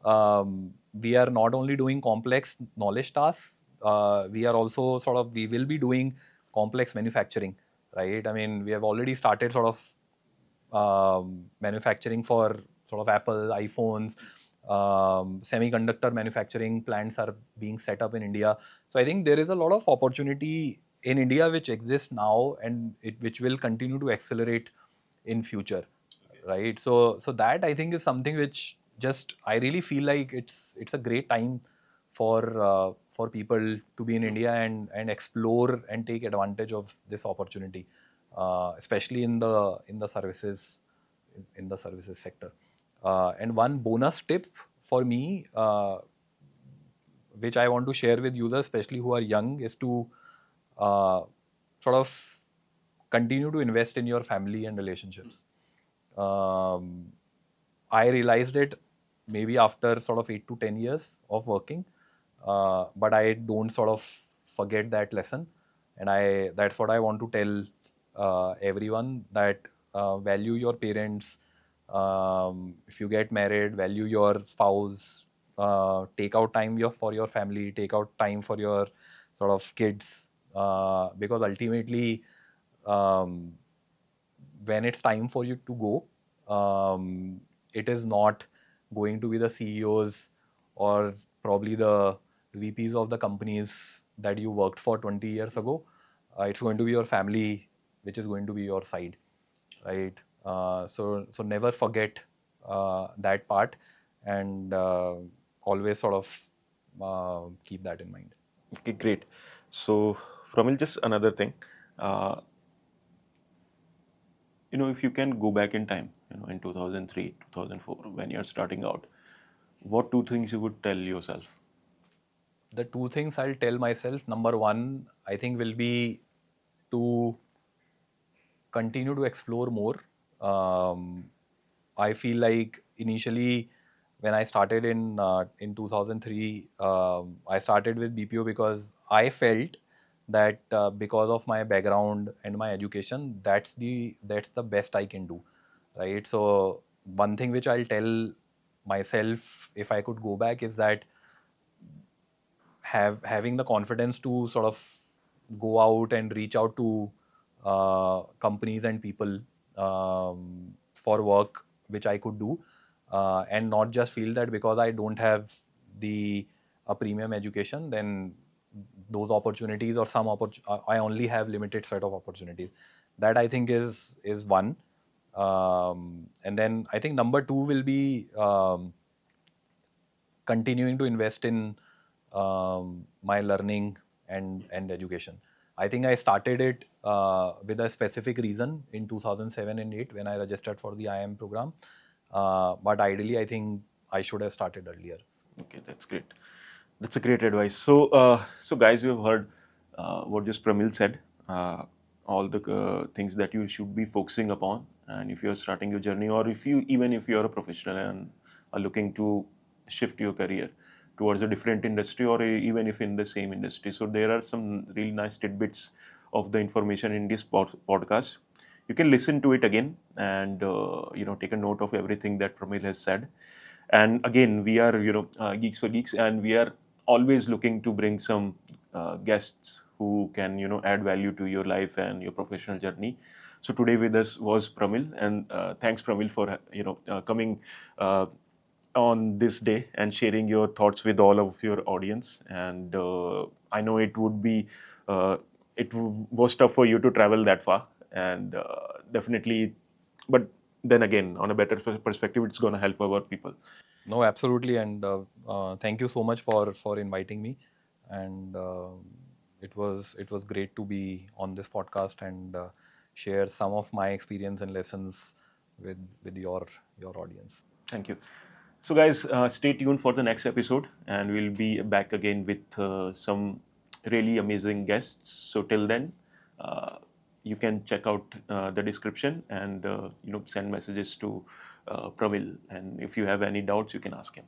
we are not only doing complex knowledge tasks, we will be doing complex manufacturing, right? I mean, we have already started sort of manufacturing for sort of Apple, iPhones, semiconductor manufacturing plants are being set up in India. So I think there is a lot of opportunity in India which exists now, and which will continue to accelerate in future, right? So that I think is something which just I really feel like it's a great time for people to be in India and explore and take advantage of this opportunity, especially in the services sector. And one bonus tip for me, which I want to share with users, especially who are young, is to sort of continue to invest in your family and relationships. Um, I realized it maybe after sort of 8 to 10 years of working, but I don't sort of forget that lesson, and that's what I want to tell everyone, that value your parents. If you get married, value your spouse. Take out time for your family. Take out time for your sort of kids, because ultimately, um, when it's time for you to go, it is not going to be the CEOs or probably the VPs of the companies that you worked for 20 years ago. It's going to be your family, which is going to be your side, right? So never forget that part, and always sort of keep that in mind. Okay, great. So, Pramil, just another thing. Uh, if you can go back in time, in 2003, 2004, when you're starting out, what two things you would tell yourself? The two things I'll tell myself, number one, I think will be to continue to explore more. I feel like initially when I started in 2003, I started with BPO because I felt that because of my background and my education, that's the best I can do, right? So one thing which I'll tell myself if I could go back is that having the confidence to sort of go out and reach out to companies and people for work which I could do, and not just feel that because I don't have the a premium education, then those opportunities or I only have limited set of opportunities. That I think is one. And then I think number two will be continuing to invest in my learning and education. I think I started it with a specific reason in 2007 and 8 when I registered for the IIM program. But ideally, I think I should have started earlier. Okay, that's great. That's a great advice. So, so guys, you have heard what just Pramil said. All the things that you should be focusing upon, and if you're starting your journey, or if you're a professional and are looking to shift your career towards a different industry, or even if in the same industry. So there are some really nice tidbits of the information in this podcast. You can listen to it again and take a note of everything that Pramil has said. And again, we are Geeks for Geeks, and we are always looking to bring some guests who can add value to your life and your professional journey. So today with us was Pramil, and thanks Pramil for coming on this day and sharing your thoughts with all of your audience. And I know was tough for you to travel that far, and definitely, but then again, on a better perspective, it's going to help our people. No, absolutely, and thank you so much for inviting me. And it was great to be on this podcast and share some of my experience and lessons with your audience. Thank you. So, guys, stay tuned for the next episode, and we'll be back again with some really amazing guests. So, till then, you can check out the description and send messages to Pramil. And if you have any doubts, you can ask him.